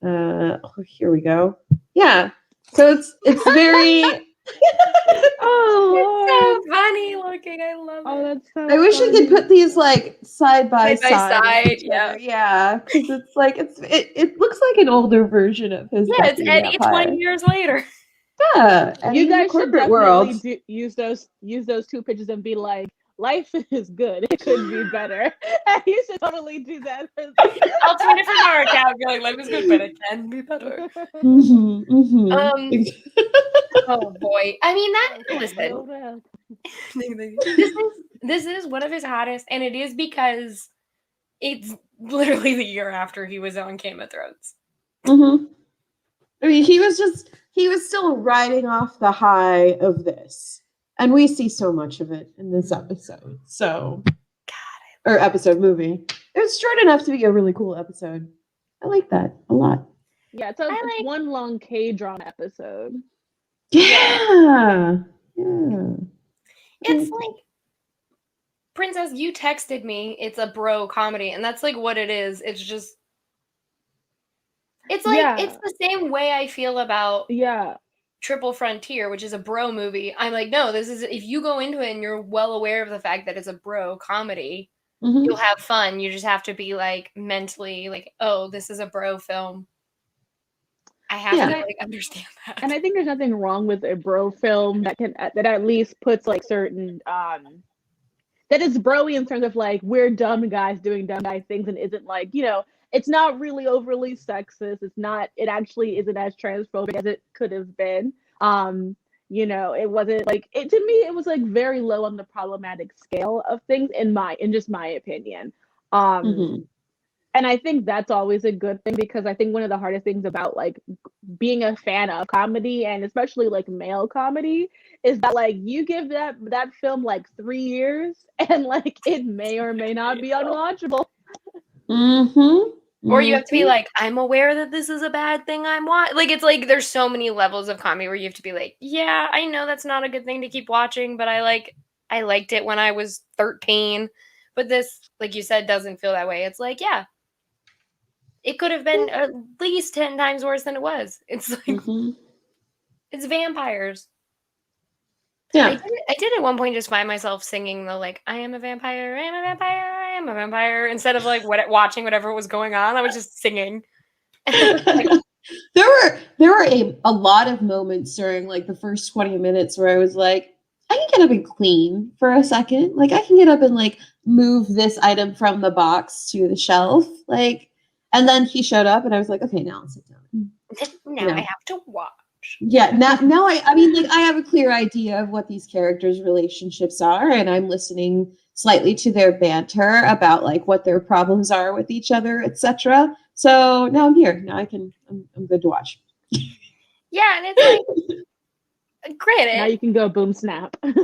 Speaker 1: Here we go. Yeah. So it's very
Speaker 3: Oh,
Speaker 2: it's so funny looking. I love it.
Speaker 3: that's so
Speaker 1: I wish I could put these like side by
Speaker 2: Side,
Speaker 1: yeah, because it's like it looks like an older version of his.
Speaker 2: Yeah, it's
Speaker 1: Buffy
Speaker 2: Eddie
Speaker 1: vampire.
Speaker 2: 20 years later.
Speaker 1: Yeah, Eddie
Speaker 3: you
Speaker 1: in the
Speaker 3: guys should
Speaker 1: corporate world.
Speaker 3: definitely use those two pictures and be like, life is good. It could be better. You should totally do that.
Speaker 2: I'll tweet it from our account. Be like, life is good, but it can be better. Oh boy. I mean listen. This is one of his hottest, and it is because it's literally the year after he was on Game of Thrones.
Speaker 1: I mean, he was still riding off the high of this. And we see so much of it in this episode. So, episode movie. It was short enough to be a really cool episode. I like that a lot.
Speaker 3: Yeah, it's one long K-drama episode.
Speaker 1: Yeah.
Speaker 2: It's like, Princess, you texted me, it's a bro comedy, and that's like what it is. It's just, it's like, it's the same way I feel about Triple Frontier, which is a bro movie. I'm like, no, this is, if you go into it and you're well aware of the fact that it's a bro comedy, you'll have fun. You just have to be like mentally like, oh, this is a bro film. I have to like understand that.
Speaker 3: And I think there's nothing wrong with a bro film that at least puts like certain that is broy in terms of like we're dumb guys doing dumb guy things and isn't like, it's not really overly sexist. It actually isn't as transphobic as it could have been. It wasn't like to me, it was like very low on the problematic scale of things in just my opinion. And I think that's always a good thing because I think one of the hardest things about like being a fan of comedy and especially like male comedy is that like you give that film like 3 years and like it may or may not be unwatchable.
Speaker 2: Or you have to be like, I'm aware that this is a bad thing I'm watching. Like, it's like there's so many levels of comedy where you have to be like, yeah, I know that's not a good thing to keep watching, but I liked it when I was 13. But this, like you said, doesn't feel that way. It's like, yeah, It could have been at least 10 times worse than it was. It's like, it's vampires.
Speaker 1: Yeah.
Speaker 2: I did at one point just find myself singing the like, I am a vampire, I am a vampire, I am a vampire, instead of like watching whatever was going on. I was just singing.
Speaker 1: there were a lot of moments during like the first 20 minutes where I was like, I can get up and clean for a second. Like I can get up and like move this item from the box to the shelf. Like, and then he showed up and I was like, okay, now I'll sit down.
Speaker 2: Now I have to watch.
Speaker 1: Yeah, now I mean, like I have a clear idea of what these characters' relationships are, and I'm listening slightly to their banter about like what their problems are with each other, etc. So now I'm here. Now I'm good to watch.
Speaker 2: Yeah, and it's like, granted.
Speaker 3: Now you can go boom snap.
Speaker 2: Well,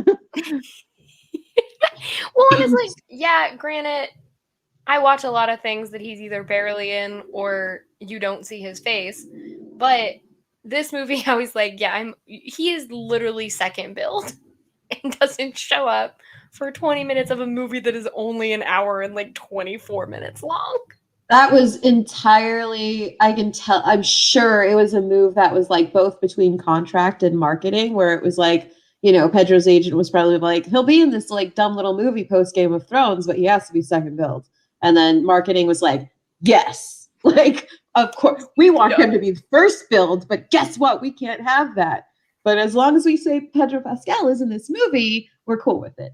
Speaker 2: and it's like, yeah, granted, I watch a lot of things that he's either barely in or you don't see his face, but this movie, I was like, yeah, he is literally second build and doesn't show up for 20 minutes of a movie that is only an hour and like 24 minutes long.
Speaker 1: That was entirely, I can tell, I'm sure it was a move that was like both between contract and marketing, where it was like, you know, Pedro's agent was probably like, he'll be in this like dumb little movie post Game of Thrones, but he has to be second build. And then marketing was like, yes, like, of course, we want him to be first build, but guess what? We can't have that. But as long as we say Pedro Pascal is in this movie, we're cool with it.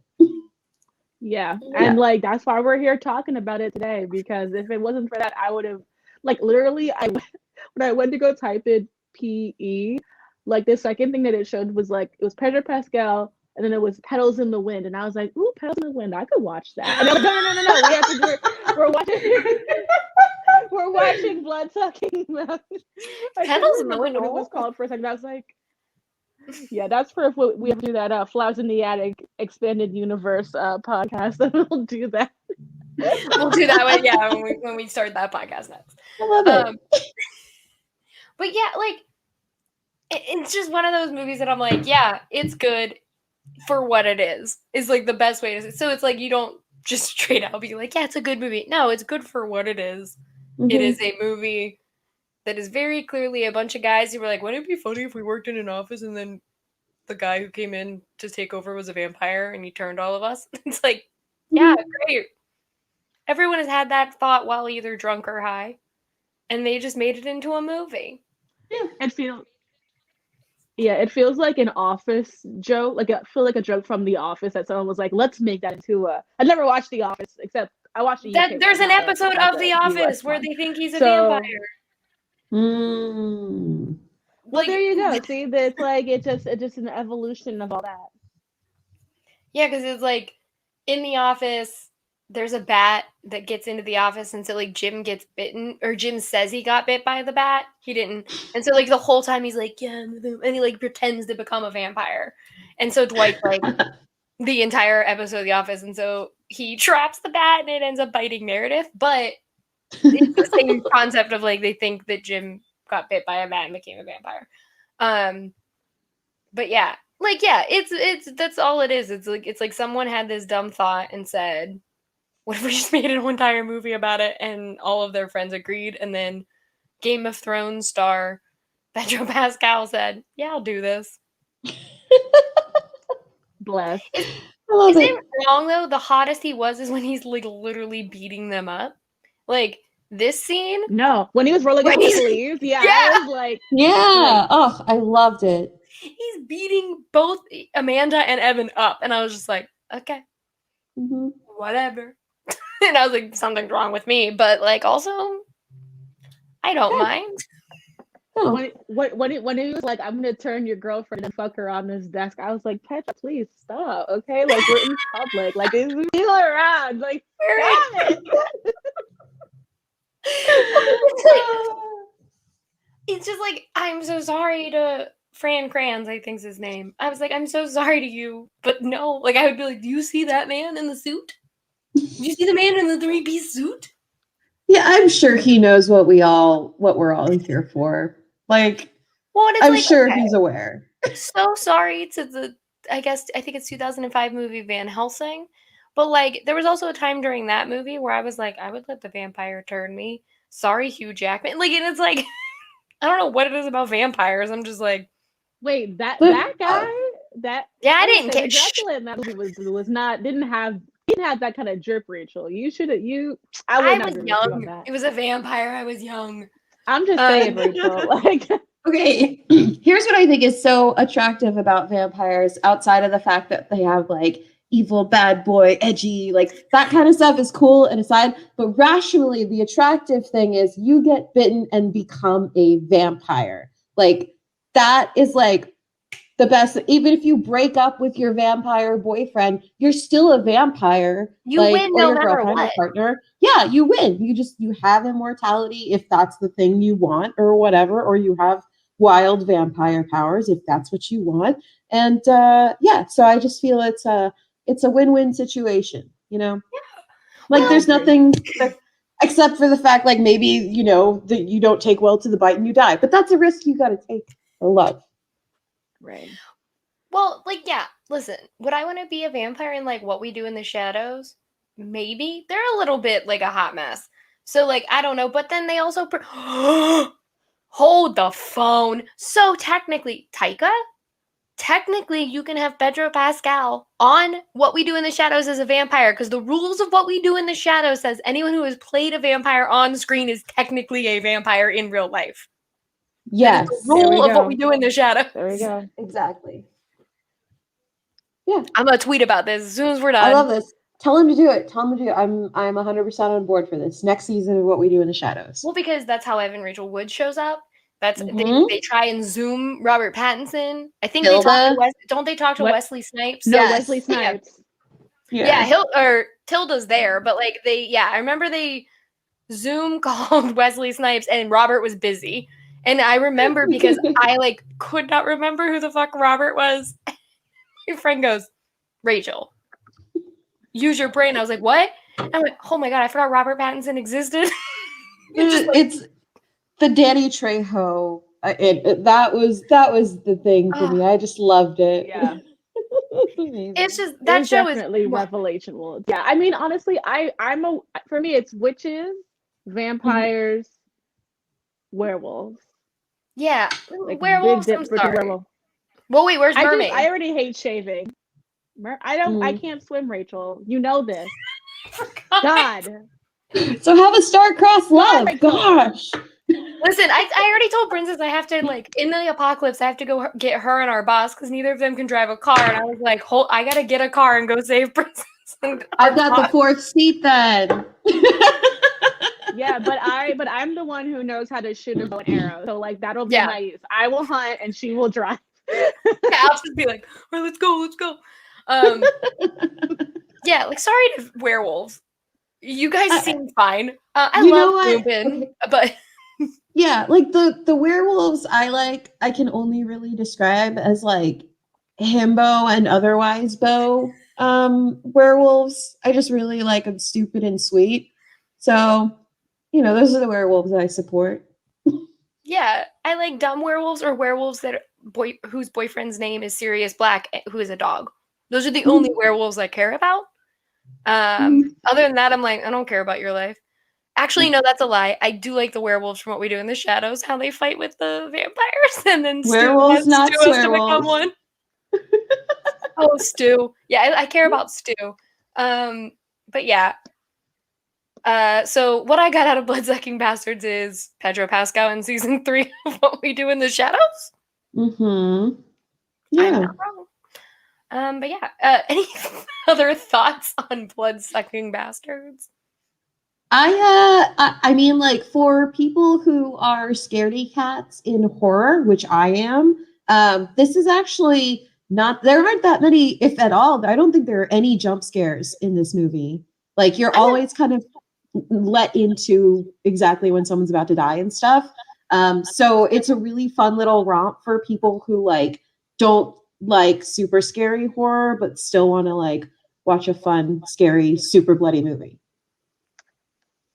Speaker 3: Yeah. And like that's why we're here talking about it today, because if it wasn't for that, I would have like literally when I went to go type in PE, like the second thing that it showed was like it was Pedro Pascal and then it was Petals in the Wind, and I was like, ooh, Petals in the Wind, I could watch that. And I was like, no, we have to do it. We're watching Bloodsucking Bastards.
Speaker 2: Petals in the Wind.
Speaker 3: What it was called for a second. I was like, yeah, that's for if we have to do that Flowers in the Attic expanded universe podcast. Then we'll do that.
Speaker 2: We'll do that when we start that podcast next.
Speaker 1: I love it.
Speaker 2: But yeah, like it's just one of those movies that I'm like, yeah, it's good for what it is like the best way to say. So it's like you don't just straight out be like, yeah, it's a good movie. No, it's good for what it is. Mm-hmm. It is a movie that is very clearly a bunch of guys who were like, wouldn't it be funny if we worked in an office and then the guy who came in to take over was a vampire and he turned all of us? It's like, yeah, great. Everyone has had that thought while either drunk or high, and they just made it into a movie.
Speaker 3: Yeah, it feels like an Office joke. Like I feel like a joke from The Office that someone was like, let's make that into a. I never watched The Office except I watched
Speaker 2: that. There's an episode of The Office where they think he's a vampire.
Speaker 1: Mm.
Speaker 3: Well, there you go. See, it's like it's just an evolution of all that.
Speaker 2: Yeah, because it's like in The Office, there's a bat that gets into the office, and so like Jim gets bitten, or Jim says he got bit by the bat. He didn't, and so like the whole time he's like, yeah, and he like pretends to become a vampire, and so Dwight like the entire episode of The Office, and so he traps the bat, and it ends up biting Meredith, but. It's the same concept of like they think that Jim got bit by a bat and became a vampire. But yeah, like it's that's all it is. It's like someone had this dumb thought and said, what if we just made an entire movie about it? And all of their friends agreed, and then Game of Thrones star Pedro Pascal said, yeah, I'll do this.
Speaker 3: Bless.
Speaker 2: Is it wrong though? The hottest he was is when he's like literally beating them up. Like this scene?
Speaker 3: No, when he was rolling up his sleeves, I was like,
Speaker 1: oh, I loved it.
Speaker 2: He's beating both Amanda and Evan up, and I was just like, okay, whatever. And I was like, something's wrong with me, but like also, I don't mind.
Speaker 3: Oh. When he was like, I'm gonna turn your girlfriend and fuck her on this desk, I was like, Petra, please stop, okay? Like we're in public, like there's people around, like stop it.
Speaker 2: It's just like, I'm so sorry to Fran Kranz, I think's his name. I was like, I'm so sorry to you, but no. Like I would be like, do you see that man in the suit? Do you see the man in the 3-piece suit?
Speaker 1: Yeah, I'm sure he knows what we're all here for. Like, well, I'm like, sure he's aware.
Speaker 2: So sorry to I think it's 2005 movie Van Helsing. But like there was also a time during that movie where I was like, I would let the vampire turn me. sorry, Hugh Jackman. Like, and it's like, I don't know what it is about vampires. I'm just like,
Speaker 3: wait, that guy, that
Speaker 2: I didn't
Speaker 3: the
Speaker 2: care.
Speaker 3: Dracula in that movie was not didn't have that kind of drip, Rachel. You should have I would
Speaker 2: I
Speaker 3: not
Speaker 2: was
Speaker 3: agree with you on
Speaker 2: young.
Speaker 3: that.
Speaker 2: It was a vampire. I was young.
Speaker 3: I'm just saying, Rachel. Like,
Speaker 1: Okay, here's what I think is so attractive about vampires outside of the fact that they have like evil bad boy edgy, like that kind of stuff is cool and aside, but rationally the attractive thing is you get bitten and become a vampire. Like that is like the best. Even if you break up with your vampire boyfriend, you're still a vampire.
Speaker 2: You
Speaker 1: like,
Speaker 2: win
Speaker 1: or
Speaker 2: no
Speaker 1: your
Speaker 2: matter
Speaker 1: girlfriend or
Speaker 2: what.
Speaker 1: partner. Yeah, you win. You have immortality if that's the thing you want or whatever, or you have wild vampire powers if that's what you want. And yeah, so I just feel it's a win-win situation, like
Speaker 2: Well,
Speaker 1: there's nothing except for the fact like maybe that you don't take well to the bite and you die, but that's a risk you got to take for love.
Speaker 3: right.
Speaker 2: well, like, yeah, listen, would I want to be a vampire in like What We Do in the Shadows? Maybe. They're a little bit like a hot mess. So, like, I don't know. But then they also hold the phone. So technically, Taika, technically you can have Pedro Pascal on What We Do in the Shadows as a vampire, because the rules of What We Do in the Shadows says anyone who has played a vampire on screen is technically a vampire in real life.
Speaker 1: Yes.
Speaker 2: That is the rule of What We Do in the Shadows.
Speaker 3: There we go.
Speaker 1: Exactly. Yeah.
Speaker 2: I'm gonna tweet about this as soon as we're done.
Speaker 1: I love this. Tell him to do it. I'm 100% on board for this next season of What We Do in the Shadows.
Speaker 2: Well, because that's how Evan Rachel Wood shows up. That's
Speaker 1: Mhm.
Speaker 2: they try and zoom Robert Pattinson. I think
Speaker 1: Hilda?
Speaker 2: they talk to don't they talk to
Speaker 3: What?
Speaker 2: Wesley Snipes?
Speaker 3: No,
Speaker 1: Yes.
Speaker 3: Wesley Snipes.
Speaker 2: Yeah, or Tilda's there, but like I remember they Zoom called Wesley Snipes and Robert was busy. And I remember because I like could not remember who the fuck Robert was. Your friend goes, Rachel, use your brain. I was like, what? And I'm like, oh my god, I forgot Robert Pattinson existed.
Speaker 1: It's the Danny Trejo. That was the thing for me. I just loved it.
Speaker 3: Yeah.
Speaker 2: It's just
Speaker 3: It
Speaker 2: that
Speaker 3: was
Speaker 2: show is
Speaker 3: definitely revelational. Yeah, I mean, honestly, for me, it's witches, vampires, werewolves.
Speaker 2: yeah,
Speaker 3: Like
Speaker 2: werewolves.
Speaker 3: big
Speaker 2: I'm
Speaker 3: dip for
Speaker 2: sorry.
Speaker 3: werewolf.
Speaker 2: Well, wait, where's mermaid?
Speaker 3: I already hate shaving. I can't swim, Rachel. You know this. God.
Speaker 1: So have a star-crossed love.
Speaker 3: Rachel.
Speaker 1: Gosh.
Speaker 2: Listen, I already told Princess I have to like in the apocalypse I have to go get her and our boss because neither of them can drive a car, and I was like, I gotta get a car and go save Princess.
Speaker 1: I've got the fourth seat then.
Speaker 3: Yeah, but I'm the one who knows how to shoot a bow and arrow. So like that'll be
Speaker 2: Yeah.
Speaker 3: my use. I will hunt and she will drive.
Speaker 2: Yeah, I'll just be like, all right, let's go. Yeah, like sorry to werewolves. You guys seem fine. I love Lupin, but
Speaker 1: yeah, like the werewolves I can only really describe as like himbo and otherwise bow werewolves. I just really like them stupid and sweet. So, those are the werewolves I support.
Speaker 2: yeah, I like dumb werewolves or werewolves that whose boyfriend's name is Sirius Black, who is a dog. Those are the only werewolves I care about. Other than that, I'm like, I don't care about your life. Actually, no, that's a lie. I do like the werewolves from What We Do in the Shadows, how they fight with the vampires, and then
Speaker 1: werewolves, not
Speaker 2: Stu has to become one. Oh, Stu. Yeah, I care about Stu. But yeah. So what I got out of Bloodsucking Bastards is Pedro Pascal in season 3 of What We Do in the Shadows.
Speaker 1: Mm-hmm.
Speaker 2: Yeah. I'm not wrong. But yeah. Any other thoughts on Bloodsucking Bastards?
Speaker 1: I mean, like for people who are scaredy cats in horror, which I am, this is actually there aren't that many, if at all. I don't think there are any jump scares in this movie. Like you're always kind of let into exactly when someone's about to die and stuff. So it's a really fun little romp for people who like don't like super scary horror, but still want to like watch a fun, scary, super bloody movie.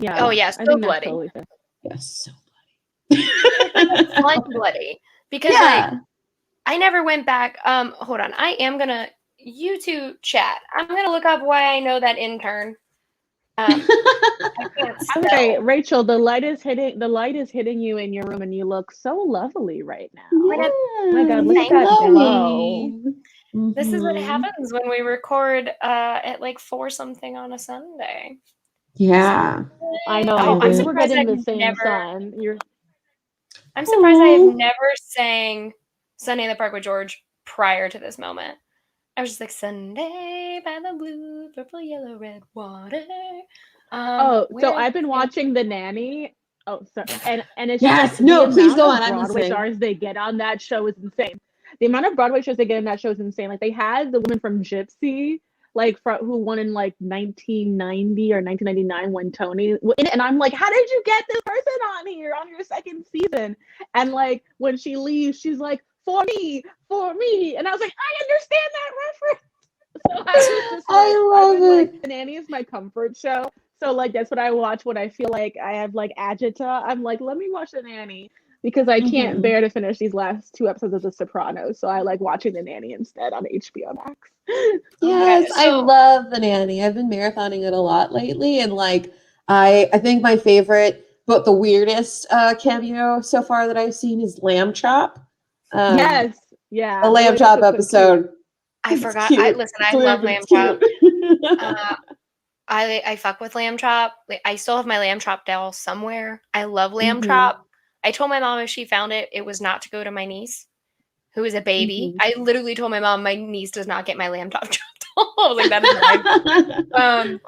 Speaker 2: Yeah. Oh yeah, so bloody. Totally
Speaker 1: yes, so bloody.
Speaker 2: Fun bloody. Because like I never went back. Hold on. I am gonna YouTube chat. I'm gonna look up why I know that intern. I can't
Speaker 3: Okay,
Speaker 2: spell.
Speaker 3: Rachel, the light is hitting you in your room and you look so lovely right now.
Speaker 1: Yeah,
Speaker 3: My God, look at
Speaker 2: Thank
Speaker 3: that
Speaker 2: you.
Speaker 3: glow.
Speaker 1: glowing.
Speaker 2: This is what
Speaker 1: Mhm.
Speaker 2: happens when we record at like 4 something on a Sunday.
Speaker 1: Yeah.
Speaker 3: I
Speaker 1: I
Speaker 3: know.
Speaker 2: Oh,
Speaker 1: love
Speaker 2: I'm
Speaker 3: We
Speaker 1: it.
Speaker 3: were
Speaker 2: surprised
Speaker 3: getting the
Speaker 2: I've
Speaker 3: same
Speaker 2: never.
Speaker 3: sun.
Speaker 2: I'm surprised I have
Speaker 1: Oh.
Speaker 2: never sang Sunday in the Park with George prior to this moment. I was just like Sunday by the blue, purple, yellow, red water.
Speaker 3: Oh, so
Speaker 2: Where
Speaker 3: I've been watching The Nanny. Oh, sorry. And it's just like
Speaker 1: Yes.
Speaker 3: the
Speaker 1: No, please
Speaker 3: amount
Speaker 1: go
Speaker 3: of
Speaker 1: on. I'm
Speaker 3: Broadway
Speaker 1: listening.
Speaker 3: stars they get on that show is insane. The amount of Broadway shows they get in that show is insane. Like they had the woman from Gypsy, who won in like 1990 or 1999, won Tony. And I'm like, how did you get this person on here on your second season? And like when she leaves, she's like, for me. And I was like, I understand that reference. So I was just like,
Speaker 1: I
Speaker 3: I've
Speaker 1: love
Speaker 3: been like,
Speaker 1: it.
Speaker 3: The Nanny is my comfort show. So like that's what I watch when I feel like I have like agita. I'm like, let me watch The Nanny because I can't
Speaker 1: Mhm.
Speaker 3: bear to finish these last two episodes of The Sopranos. So I like watching The Nanny instead on HBO Max.
Speaker 2: Oh my god!
Speaker 1: Yes, I
Speaker 2: So
Speaker 1: love The Nanny. I've been marathoning it a lot lately, and like I think my favorite, but the weirdest cameo so far that I've seen is Lamb Chop. Um,
Speaker 3: Yes,
Speaker 1: the
Speaker 3: yeah, the
Speaker 1: Lamb
Speaker 3: way they
Speaker 1: Chop
Speaker 3: cook so cute.
Speaker 1: episode.
Speaker 2: I
Speaker 1: It's
Speaker 2: forgot. I
Speaker 1: cute.
Speaker 2: listen.
Speaker 1: It's
Speaker 2: I
Speaker 1: weird,
Speaker 2: love
Speaker 1: but
Speaker 2: lamb
Speaker 1: it's
Speaker 2: chop.
Speaker 1: cute.
Speaker 2: Uh, I fuck with lamb chop. Like, I still have my lamb chop doll somewhere. I love lamb
Speaker 1: Mhm.
Speaker 2: chop. I told my mom if she found it, it was not to go to my niece, who is a baby.
Speaker 1: Mhm.
Speaker 2: I literally told my mom my niece does not get my lamb chop doll. I was like, that is mine.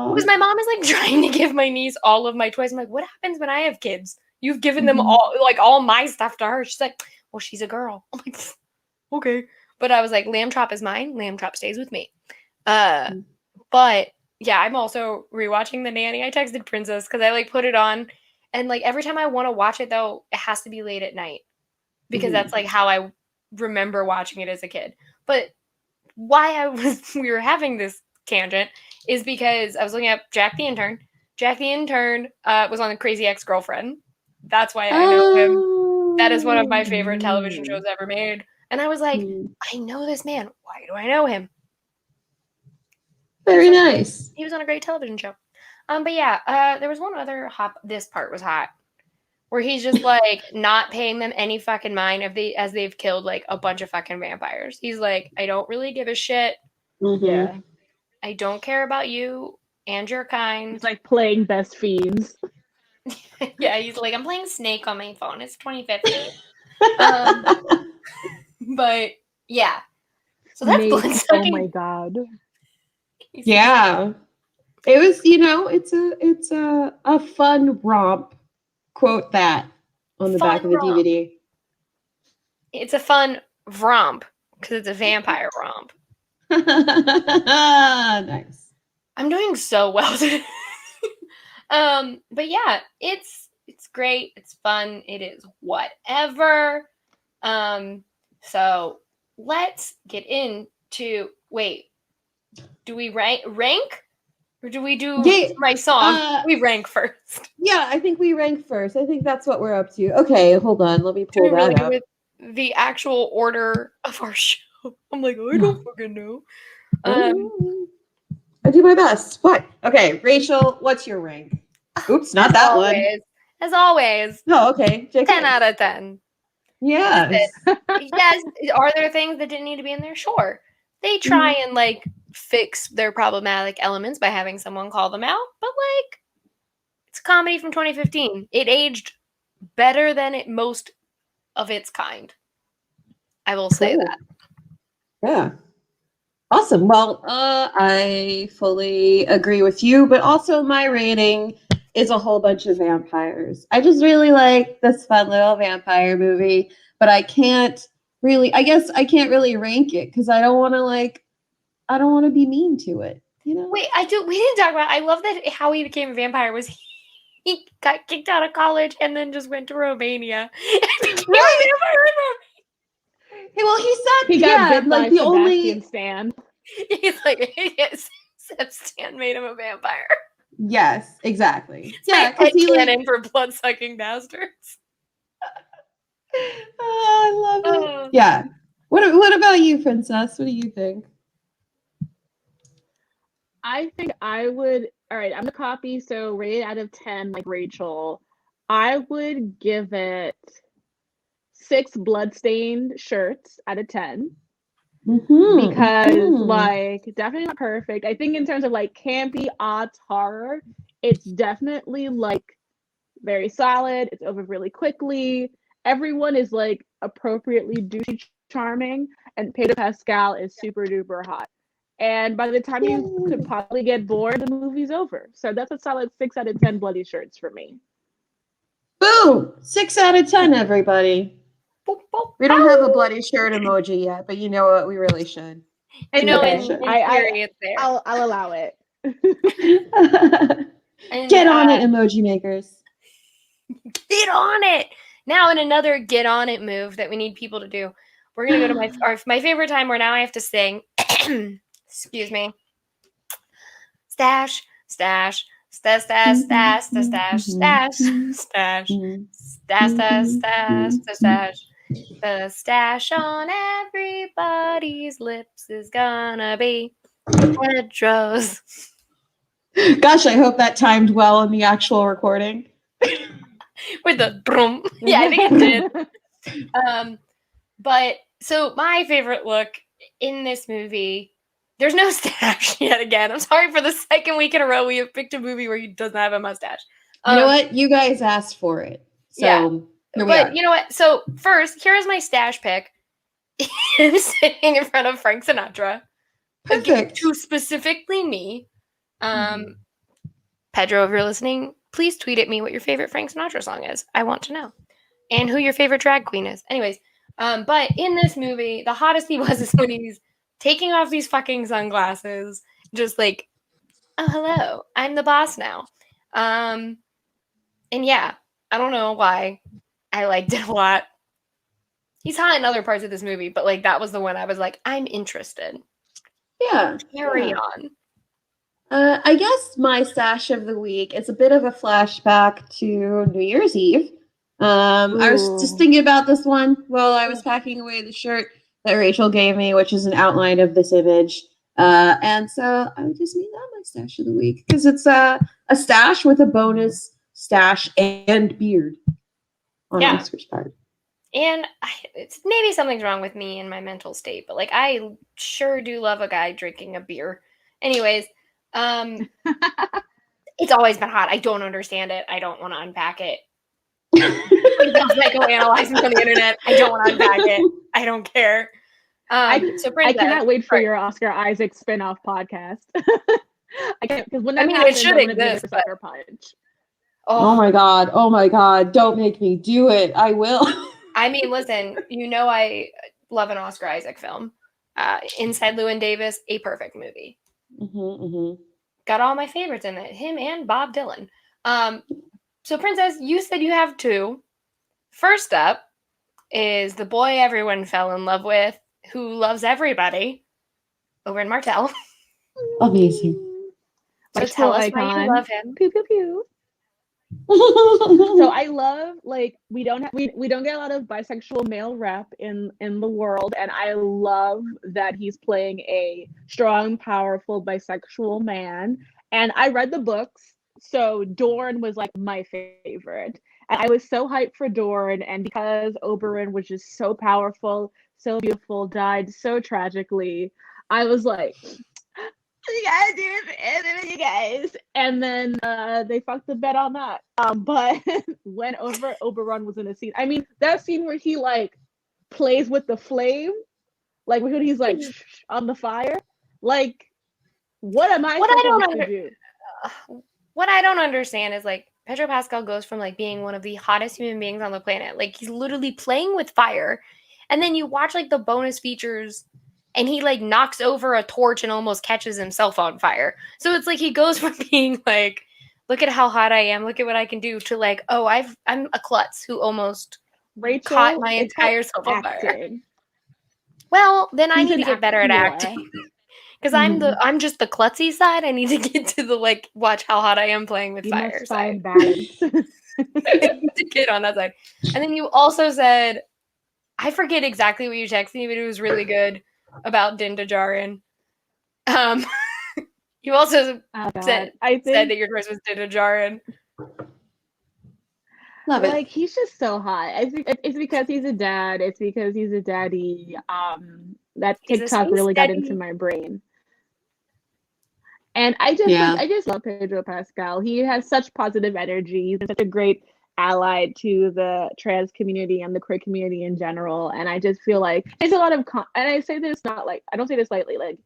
Speaker 2: Because
Speaker 1: Aw.
Speaker 2: my mom is like trying to give my niece all of my toys. I'm like, what happens when I have kids? You've given them
Speaker 1: Mhm.
Speaker 2: all my stuff to her. She's like, well, she's a girl. I'm like, okay. But I was like, lamb chop is mine. Lamb chop stays with me. Uh, but yeah, I'm also rewatching The Nanny. I texted Princess because I like put it on, and like every time I want to watch it though, it has to be late at night because that's
Speaker 1: Mhm.
Speaker 2: like how I remember watching it as a kid. But why we were having this tangent is because I was looking up Jack the Intern. Jack the Intern was on the Crazy Ex-Girlfriend. That's why I know him. That is one of my
Speaker 1: Oh.
Speaker 2: favorite television shows
Speaker 3: Mm.
Speaker 2: ever made. And I was like,
Speaker 1: Mm.
Speaker 2: I know this man. Why do I know him?
Speaker 1: Very nice.
Speaker 2: He was on a great television show. But yeah, there was one other hop. This part was hot, where he's just like not paying them any fucking mind if they've killed like a bunch of fucking vampires. He's like, I don't really give a shit.
Speaker 1: Mhm.
Speaker 3: Yeah,
Speaker 2: I don't care about you and your
Speaker 3: he's
Speaker 2: kind.
Speaker 3: like playing Best Fiends.
Speaker 2: Yeah, he's like, I'm playing Snake on my phone. It's 2015. Um, but yeah, so that's
Speaker 3: Snake. Oh my
Speaker 2: bloodsucking.
Speaker 3: God.
Speaker 1: Yeah. It was, it's a fun romp. Quote that on the back
Speaker 2: Fun
Speaker 1: of the
Speaker 2: romp.
Speaker 1: DVD.
Speaker 2: It's a fun romp because it's a vampire romp.
Speaker 1: Nice.
Speaker 2: I'm doing so well today. But yeah, it's great. It's fun. It is whatever. So let's get into wait. Do we rank or do we do
Speaker 1: Yeah.
Speaker 2: my song? We rank first.
Speaker 1: Yeah, I think we rank first. I think that's what we're up to. Okay, hold on. Let me
Speaker 2: Do
Speaker 1: pull
Speaker 2: we really
Speaker 1: that
Speaker 2: do
Speaker 1: up.
Speaker 2: it the actual order of our show? I'm like, I don't fucking know.
Speaker 1: I do my best. What? Okay, Rachel, what's your rank? Oops, not that one.
Speaker 2: As always,
Speaker 1: No, okay.
Speaker 2: 10
Speaker 1: JK.
Speaker 2: out of 10.
Speaker 1: Yes.
Speaker 2: Listen, yes, are there things that didn't need to be in there? Sure. They try and like fix their problematic elements by having someone call them out, but like it's a comedy from 2015. It aged better than most of its kind. I will say
Speaker 1: Cool.
Speaker 2: that.
Speaker 1: Yeah. Awesome. Well, I fully agree with you, but also my rating is a whole bunch of vampires. I just really like this fun little vampire movie, but I guess I can't really rank it because I don't want to be mean to it, you know?
Speaker 2: Wait, we didn't talk about I love that how he became a vampire was he got kicked out of college and then just went to Romania and became
Speaker 1: Right?
Speaker 2: a vampire.
Speaker 1: Hey, well, he said,
Speaker 3: He got
Speaker 1: yeah,
Speaker 3: bit
Speaker 1: like
Speaker 3: by
Speaker 1: the
Speaker 3: Sebastian
Speaker 1: only,
Speaker 3: Stan.
Speaker 2: He's like, yes, Stan made him a vampire.
Speaker 1: yes, exactly.
Speaker 2: It's my
Speaker 1: Yeah, because he like,
Speaker 2: headcanon for blood-sucking bastards.
Speaker 1: oh, I love it.
Speaker 2: Oh.
Speaker 1: Yeah. What about you, Princess? What do you think?
Speaker 3: I think I would. All right, I'm the copy, so rated out of 10, like Rachel. I would give it 6 bloodstained shirts out of 10 because, like, definitely not perfect. I think in terms of like campy odds horror, it's definitely like very solid. It's over really quickly. Everyone is like appropriately douchey charming, and Pedro Pascal is super duper hot. And by the time you could probably get bored, the movie's over. So that's a solid 6 out of 10 bloody shirts for me.
Speaker 1: Boom! 6 out of 10, everybody.
Speaker 2: Boop, boop.
Speaker 1: We don't have a bloody shirt emoji yet, but you know what? We really should.
Speaker 2: You know, in
Speaker 1: Should.
Speaker 2: theory, it's there.
Speaker 3: I'll allow it.
Speaker 2: And,
Speaker 1: Get on it, emoji makers.
Speaker 2: Get on it! Now, in another get on it move that we need people to do, we're going to go to my favorite time where now I have to sing. Excuse me. Stash, stash, stash, stash, stash, stash, stash, stash, stash, stash, stash, stash, stash. The stash on everybody's lips is gonna be Pedro's.
Speaker 1: Gosh, I hope that timed well in the actual recording.
Speaker 2: With the broom. Yeah, I think it did. But so my favorite look in this movie, there's no stash yet again. I'm sorry, for the second week in a row we have picked a movie where he doesn't have a mustache.
Speaker 1: You know what? You guys asked for it. So
Speaker 2: yeah.
Speaker 1: Here we are.
Speaker 2: You know what? So first, here's my stash pick. I'm sitting in front of Frank Sinatra.
Speaker 1: Perfect.
Speaker 2: Again, to specifically me. Pedro, if you're listening, please tweet at me what your favorite Frank Sinatra song is. I want to know. And who your favorite drag queen is. Anyways, but in this movie, the hottest he was is when he's taking off these fucking sunglasses. Just like, oh, hello, I'm the boss now. And yeah, I don't know why. I liked it a lot. He's hot in other parts of this movie, but like that was the one I was like, I'm interested.
Speaker 1: Yeah.
Speaker 2: Carry on.
Speaker 1: I guess my stash of the week is a bit of a flashback to New Year's Eve. I was just thinking about this one while I was packing away the shirt that Rachel gave me, which is an outline of this image. And so I just made that my stash of the week because it's a stash with a bonus stash and beard on Oscar's part.
Speaker 2: And it's maybe something's wrong with me and my mental state, but like I sure do love a guy drinking a beer. Anyways, it's always been hot. I don't understand it. I don't want to unpack it. I go analyzing on the internet. I don't want to unpack it. I don't care. So
Speaker 3: I cannot wait for your Oscar Isaac spin-off podcast. I can't, because when that happens,
Speaker 2: it should exist.
Speaker 3: But... punch.
Speaker 1: Oh my god! Don't make me do it. I will.
Speaker 2: I mean, listen. You know, I love an Oscar Isaac film. Inside Llewyn Davis, a perfect movie. Got all my favorites in it. Him and Bob Dylan. So, Princess, you said you have 2. First up is the boy everyone fell in love with, who loves everybody, Oberyn Martell.
Speaker 1: Amazing.
Speaker 2: So tell us why you love him.
Speaker 3: Pew pew pew. So I love, like, we don't get a lot of bisexual male rep in the world, and I love that he's playing a strong, powerful bisexual man. And I read the books, so Dorne was like my favorite, and I was so hyped for Dorne. And because Oberyn was just so powerful, so beautiful, died so tragically, I was like, you gotta do it for you guys. And then they fucked the bed on that. But when Oberyn was in the scene, I mean, that scene where he like plays with the flame, like when he's like on the fire, like what am I supposed to do?
Speaker 2: What I don't understand is like Pedro Pascal goes from like being one of the hottest human beings on the planet, like he's literally playing with fire, and then you watch like the bonus features and he like knocks over a torch and almost catches himself on fire. So it's like he goes from being like, look at how hot I am, look at what I can do, to like, oh, I'm a klutz who almost caught my entire self on fire. Well, then I need to get better at acting. Because I'm just the klutzy side. I need to get to the like watch how hot I am playing with fire.
Speaker 3: Must find balance.
Speaker 2: To get on that side. And then you also said, I forget exactly what you texted me, but it was really good, about Din Djarin. You also
Speaker 3: Oh, God.
Speaker 2: said
Speaker 3: I think
Speaker 2: that your choice was Din Djarin.
Speaker 1: Love it.
Speaker 3: like he's just so hot. I think it's because he's a dad. It's because he's a daddy. That
Speaker 2: He's a
Speaker 3: TikTok
Speaker 2: space
Speaker 3: really got
Speaker 2: daddy.
Speaker 3: into my brain. And I just
Speaker 1: Yeah.
Speaker 3: I just love Pedro Pascal. He has such positive energy. He's such a great ally to the trans community and the queer community in general. And I just feel like there's a lot of and I say this not like I don't say this lightly. Like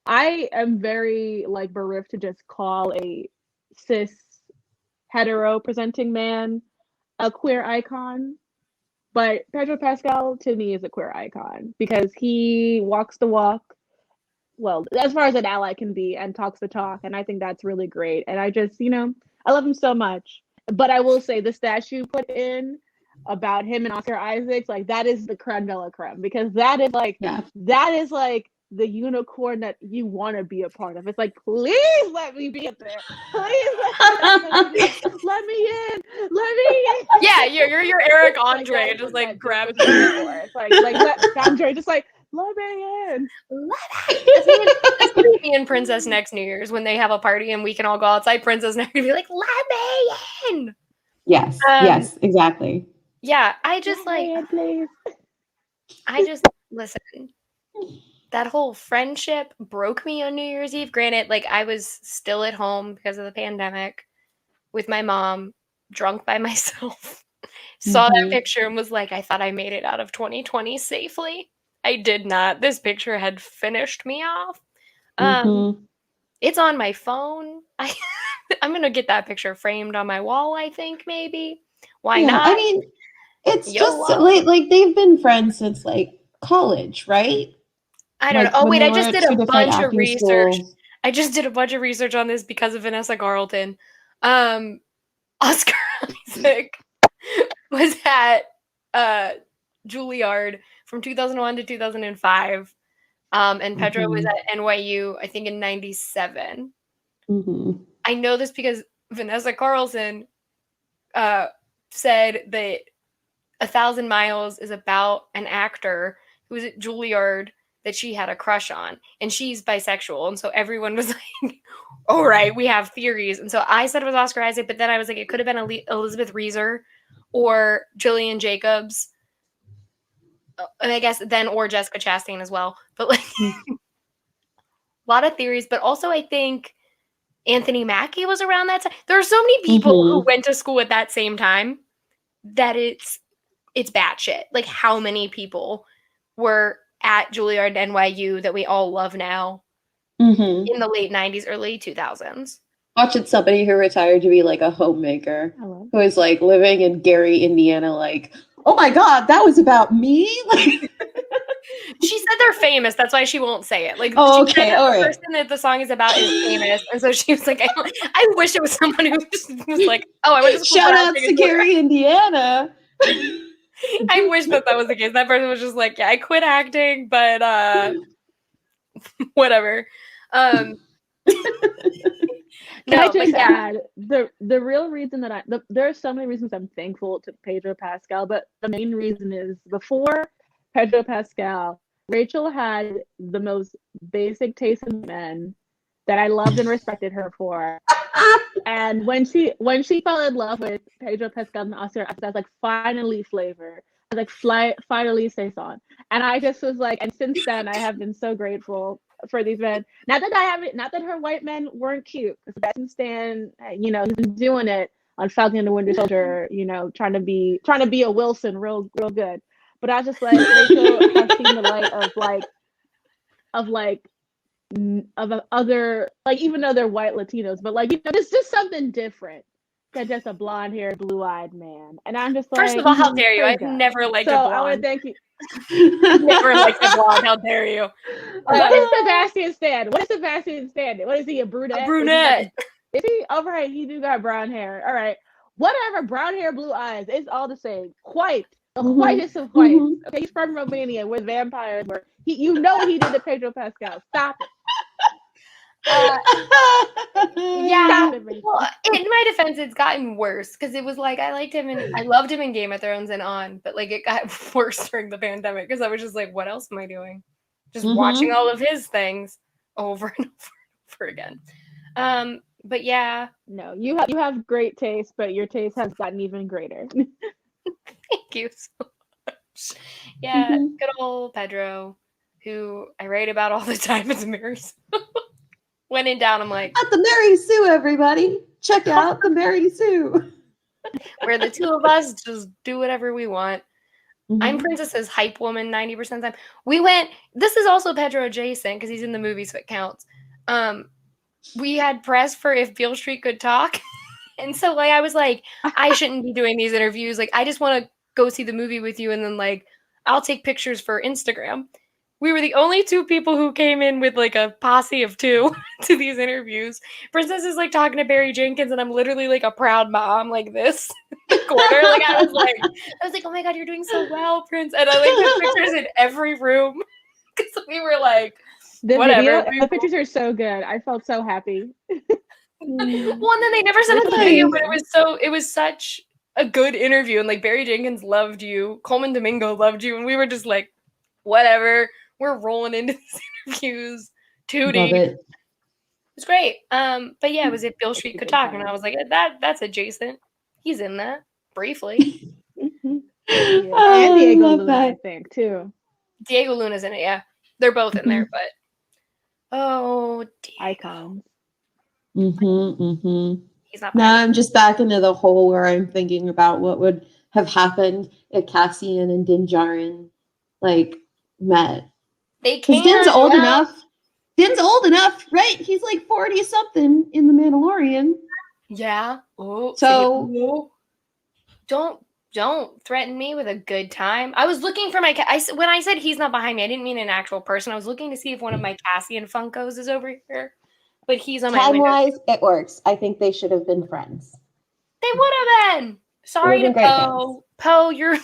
Speaker 3: I am very like bereft to just call a cis hetero presenting man a queer icon. But Pedro Pascal to me is a queer icon because he walks the walk, well, as far as an ally can be, and talks the talk. And I think that's really great. And I just, I love him so much. But I will say the statue put in about him and Oscar Isaacs, like that is the creme de la creme, because that is like the unicorn that you want to be a part of. It's like, please let me be up there. Please let me in. Let me in.
Speaker 2: Yeah, you're your Eric Andre,
Speaker 3: like,
Speaker 2: just like grab.
Speaker 3: It's like let Andre just like let me in.
Speaker 2: That's me and Princess next New Year's when they have a party and we can all go outside. Princess next and be like, let me in.
Speaker 1: Yes. Yes. Exactly.
Speaker 2: Yeah, I just listen. That whole friendship broke me on New Year's Eve. Granted, like I was still at home because of the pandemic with my mom, drunk by myself. Saw that picture and was like, I thought I made it out of 2020 safely. I did not. This picture had finished me off. It's on my phone. I'm gonna get that picture framed on my wall, I think, maybe. Why not?
Speaker 1: I mean, it's
Speaker 2: YOLO.
Speaker 1: just like they've been friends since like college, right?
Speaker 2: I don't know. Oh, wait, I just did a bunch of research.
Speaker 1: Schools.
Speaker 2: I just did a bunch of research on this because of Vanessa Carlton. Oscar Isaac was at Juilliard from 2001 to 2005. And Pedro was at NYU, I think, in 97. I know this because Vanessa Carlton said that 1,000 Miles is about an actor who was at Juilliard that she had a crush on, and she's bisexual, and so everyone was like, all right, we have theories. And so I said it was Oscar Isaac, but then I was like, it could have been Elizabeth Reeser or Jillian Jacobs, and I guess then or Jessica Chastain as well. But like a lot of theories, but also I think Anthony Mackie was around that time. There are so many people who went to school at that same time that it's batshit. Like how many people were at Juilliard and NYU that we all love now in the late 90s, early 2000s.
Speaker 1: Watching somebody who retired to be like a homemaker who is like living in Gary, Indiana, like, oh my God, that was about me? Like
Speaker 2: she said they're famous. That's why she won't say it. Like,
Speaker 1: okay, all right.
Speaker 2: The person that the song is about is famous. And so she was like, I wish it was someone who just was like, oh, I went to school.
Speaker 1: Shout out to Gary, Indiana.
Speaker 2: I wish that was the case. That person was just like, yeah, I quit acting, but whatever.
Speaker 3: Can I just add the real reason that there are so many reasons I'm thankful to Pedro Pascal, but the main reason is before Pedro Pascal, Rachel had the most basic taste in men that I loved and respected her for. And when she fell in love with Pedro Pascal and Oscar, I was like, finally flavor. I was like, finally saison. And I just was like, and since then I have been so grateful for these men. Not that her white men weren't cute, because Sebastian Stan, he's been doing it on Falcon and the Winter Soldier, trying to be a Wilson real good. But I was just like, Rachel has seen the light of other, like, even though they're white Latinos, but like, there's just something different than just a blonde-haired, blue-eyed man. And I'm just like,
Speaker 2: first of all, how dare you? I've never liked a blonde.
Speaker 3: I want to thank you.
Speaker 2: Never liked a blonde. How dare you?
Speaker 3: What is Sebastian Stan? What is he, a brunette?
Speaker 2: A brunette.
Speaker 3: Is he? All right, he do got brown hair. All right. Whatever, brown hair, blue eyes. It's all the same. White. The whitest of whites. Okay, he's from Romania where vampires were. He did the Pedro Pascal. Stop it.
Speaker 2: Yeah. Well, in my defense, it's gotten worse because it was like I loved him in Game of Thrones and on, but like it got worse during the pandemic because I was just like, what else am I doing? Just watching all of his things over and over and over over again. But yeah,
Speaker 3: No, you have great taste, but your taste has gotten even greater.
Speaker 2: thank you so much. Yeah,
Speaker 1: Mhm.
Speaker 2: good old Pedro, who I write about all the time as Mary Sue. When in doubt, I'm like,
Speaker 1: At the Mary Sue, everybody. Check out the Mary Sue.
Speaker 2: where the two of us just do whatever we want. I'm
Speaker 1: Mhm.
Speaker 2: Princess's hype woman 90% of the time. We went, this is also Pedro adjacent because he's in the movie, so it counts. We had press for if Beale Street could talk. And so like I was like, I shouldn't be doing these interviews. Like I just want to go see the movie with you and then like I'll take pictures for Instagram. We were the only two people who came in with like a posse of two to these interviews. Princess is like talking to Barry Jenkins and I'm literally like a proud mom like this in the corner. Like I was like, oh my god, you're doing so well, Prince. And I like took pictures in every room because we were like,
Speaker 3: The
Speaker 2: whatever.
Speaker 3: the pictures are so good. I felt so happy.
Speaker 2: Well, and then they never set up the video, but it was such a good interview. And like Barry Jenkins loved you, Coleman Domingo loved you, and we were just like, whatever. We're rolling into these interviews. Tootie.
Speaker 1: Love it.
Speaker 2: It was great. But yeah, it was if Beale Street could talk, and I was like, that's adjacent. He's in that briefly.
Speaker 3: Yeah.
Speaker 1: Oh,
Speaker 3: And Diego
Speaker 1: love
Speaker 3: Luna,
Speaker 1: that.
Speaker 3: I think, too.
Speaker 2: Diego Luna's in it, yeah. They're both in there, but
Speaker 3: Icons.
Speaker 2: he's not
Speaker 1: Now
Speaker 2: bad.
Speaker 1: I'm just back into the hole where I'm thinking about what would have happened if Cassian and Din Djarin like met.
Speaker 2: They
Speaker 1: Because
Speaker 2: can.
Speaker 1: Din's old enough. Din's old enough, right? He's like 40 something in The Mandalorian.
Speaker 2: Yeah. Oh,
Speaker 1: so
Speaker 2: don't threaten me with a good time. I was looking for my when I said he's not behind me, I didn't mean an actual person. I was looking to see if one of my Cassian Funkos is over here, but he's on my window.
Speaker 1: Time-wise, it works. I think they should have been friends.
Speaker 2: They would have been. Sorry to Poe. Poe, you're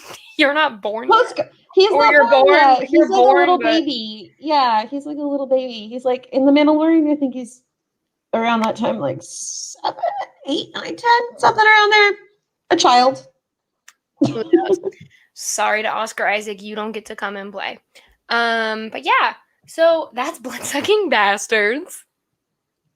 Speaker 2: not born yet.
Speaker 1: He's
Speaker 2: or
Speaker 1: not
Speaker 2: you're
Speaker 1: born yet.
Speaker 2: He's
Speaker 1: He's like
Speaker 2: born,
Speaker 1: a little baby. Yeah, he's like a little baby. He's like in The Mandalorian. I think he's around that time, like 7, 8, 9, 10, something around there. A child.
Speaker 2: Sorry to Oscar Isaac, you don't get to come and play. But yeah, so that's Bloodsucking Bastards.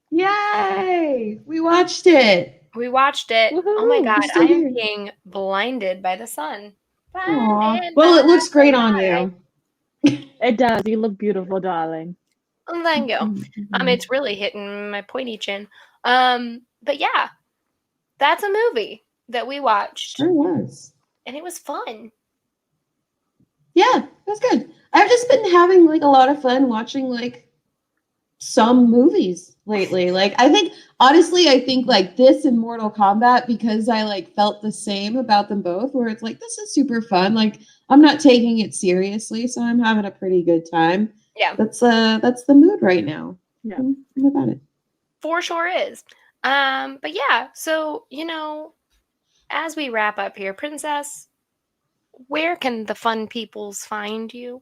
Speaker 1: Yay! We watched it.
Speaker 2: Woohoo. Oh my god, I am being blinded by the sun.
Speaker 1: Well, it looks great on you.
Speaker 3: It does. You look beautiful, darling.
Speaker 2: Oh, thank you. It's really hitting my pointy chin. But yeah, that's a movie that we watched.
Speaker 1: Sure was.
Speaker 2: And it was fun.
Speaker 1: Yeah, it was good. I've just been having like a lot of fun watching like some movies lately. Like I think like this and Mortal Kombat, because I like felt the same about them both, where it's like this is super fun. Like I'm not taking it seriously, so I'm having a pretty good time.
Speaker 2: Yeah.
Speaker 1: That's the mood right now.
Speaker 3: Yeah.
Speaker 1: I'm about it.
Speaker 2: For sure is. But yeah, so as we wrap up here, Princess, where can the fun peoples find you?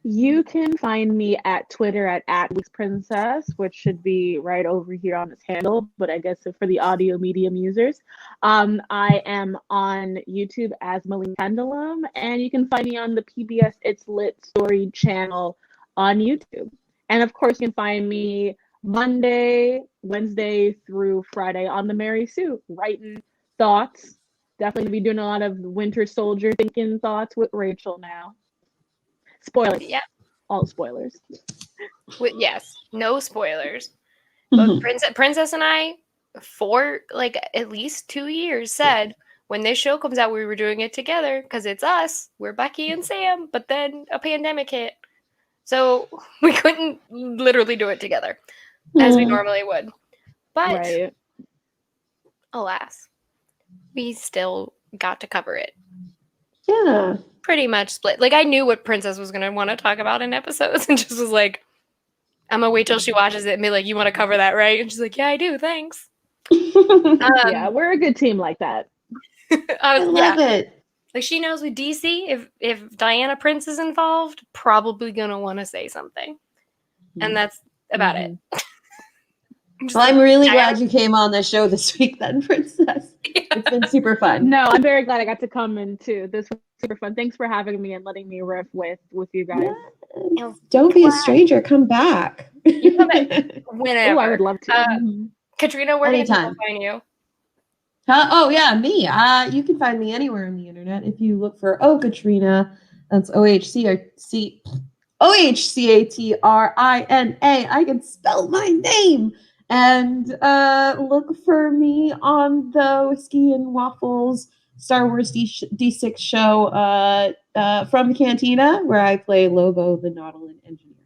Speaker 3: You can find me at Twitter at @weeksprincess, which should be right over here on this handle, but I guess for the audio medium users. I am on YouTube as Malene Pendulum, and you can find me on the PBS It's Lit Story channel on YouTube. And of course, you can find me Monday, Wednesday through Friday on the Mary Sue, writing thoughts. Definitely be doing a lot of Winter Soldier thinking thoughts with Rachel now. Spoilers.
Speaker 2: Yeah.
Speaker 3: All spoilers.
Speaker 2: Yes. No spoilers. But Princess and I, for like at least 2 years, said when this show comes out, we were doing it together because it's us. We're Becky and Sam. But then a pandemic hit. So we couldn't literally do it together as we normally would. But alas, we still got to cover it.
Speaker 1: Yeah.
Speaker 2: Pretty much split. Like I knew what Princess was gonna want to talk about in episodes, and just was like, "I'm gonna wait till she watches it and be like, you want to cover that, right?" And she's like, "Yeah, I do. Thanks."
Speaker 3: Yeah, we're a good team like that.
Speaker 1: I love it.
Speaker 2: Like she knows with DC, if Diana Prince is involved, probably gonna want to say something, and that's about it.
Speaker 1: Well, I'm really glad you came on the show this week then, Princess. Yeah. It's been super fun.
Speaker 3: No, I'm very glad I got to come in too. This was super fun. Thanks for having me and letting me riff with you guys.
Speaker 1: Yes. Don't be a stranger. Come back.
Speaker 2: You come back whenever.
Speaker 3: Oh, I would love to.
Speaker 2: Katrina, where can people
Speaker 1: Anytime.
Speaker 2: find you?
Speaker 1: Oh yeah, me. You can find me anywhere on the internet if you look for Catrina. That's OHCATRINA. I can spell my name. And look for me on the Whiskey and Waffles Star Wars D6 show from the Cantina, where I play Lobo, the Nautilin engineer.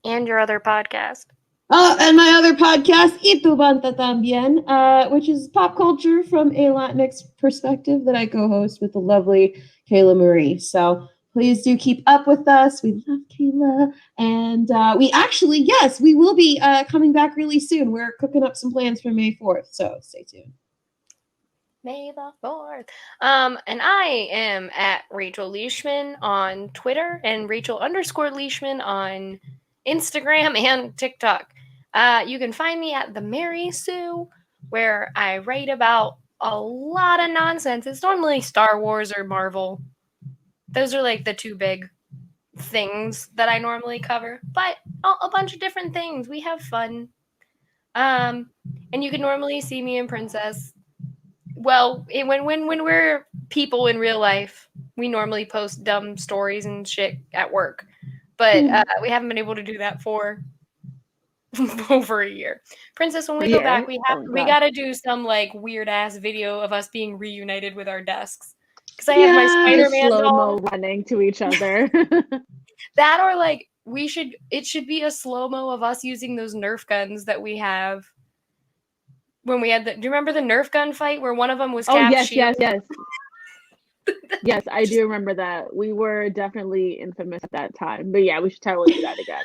Speaker 2: And your other podcast.
Speaker 1: And my other podcast, Ito Banta Tambien, which is pop culture from a Latinx perspective that I co-host with the lovely Kayla Marie. So please do keep up with us. We love Kayla. And we will be coming back really soon. We're cooking up some plans for May 4th, so stay tuned.
Speaker 2: May the 4th. And I am at Rachel Leishman on Twitter and Rachel_Leishman on Instagram and TikTok. You can find me at the Mary Sue, where I write about a lot of nonsense. It's normally Star Wars or Marvel. Those are like the two big things that I normally cover, but a bunch of different things. We have fun. And you can normally see me in Princess. Well, when we're people in real life, we normally post dumb stories and shit at work, but we haven't been able to do that for over a year. Princess, when we go back, we gotta do some like weird ass video of us being reunited with our desks. Because I have my Spider-Man
Speaker 3: slow-mo running to each other.
Speaker 2: That, or like it should be a slow-mo of us using those Nerf guns that we have. When we had do you remember the Nerf gun fight where one of them was Cap's shield?
Speaker 3: Yes. Yes, I do remember that. We were definitely infamous at that time. But yeah, we should totally do that again.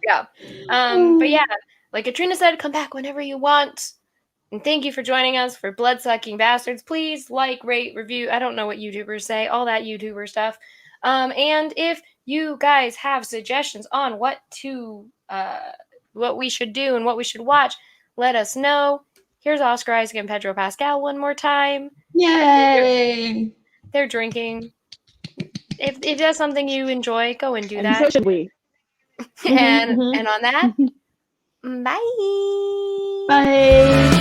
Speaker 2: Yeah. But yeah, like Catrina said, come back whenever you want. And thank you for joining us for Bloodsucking Bastards. Please like, rate, review. I don't know what YouTubers say, all that YouTuber stuff. And if you guys have suggestions on what we should do and what we should watch, let us know. Here's Oscar Isaac and Pedro Pascal one more time.
Speaker 1: Yay!
Speaker 2: They're drinking. If that's something you enjoy, go and do that.
Speaker 3: So should we.
Speaker 2: And on that, bye.
Speaker 1: Bye.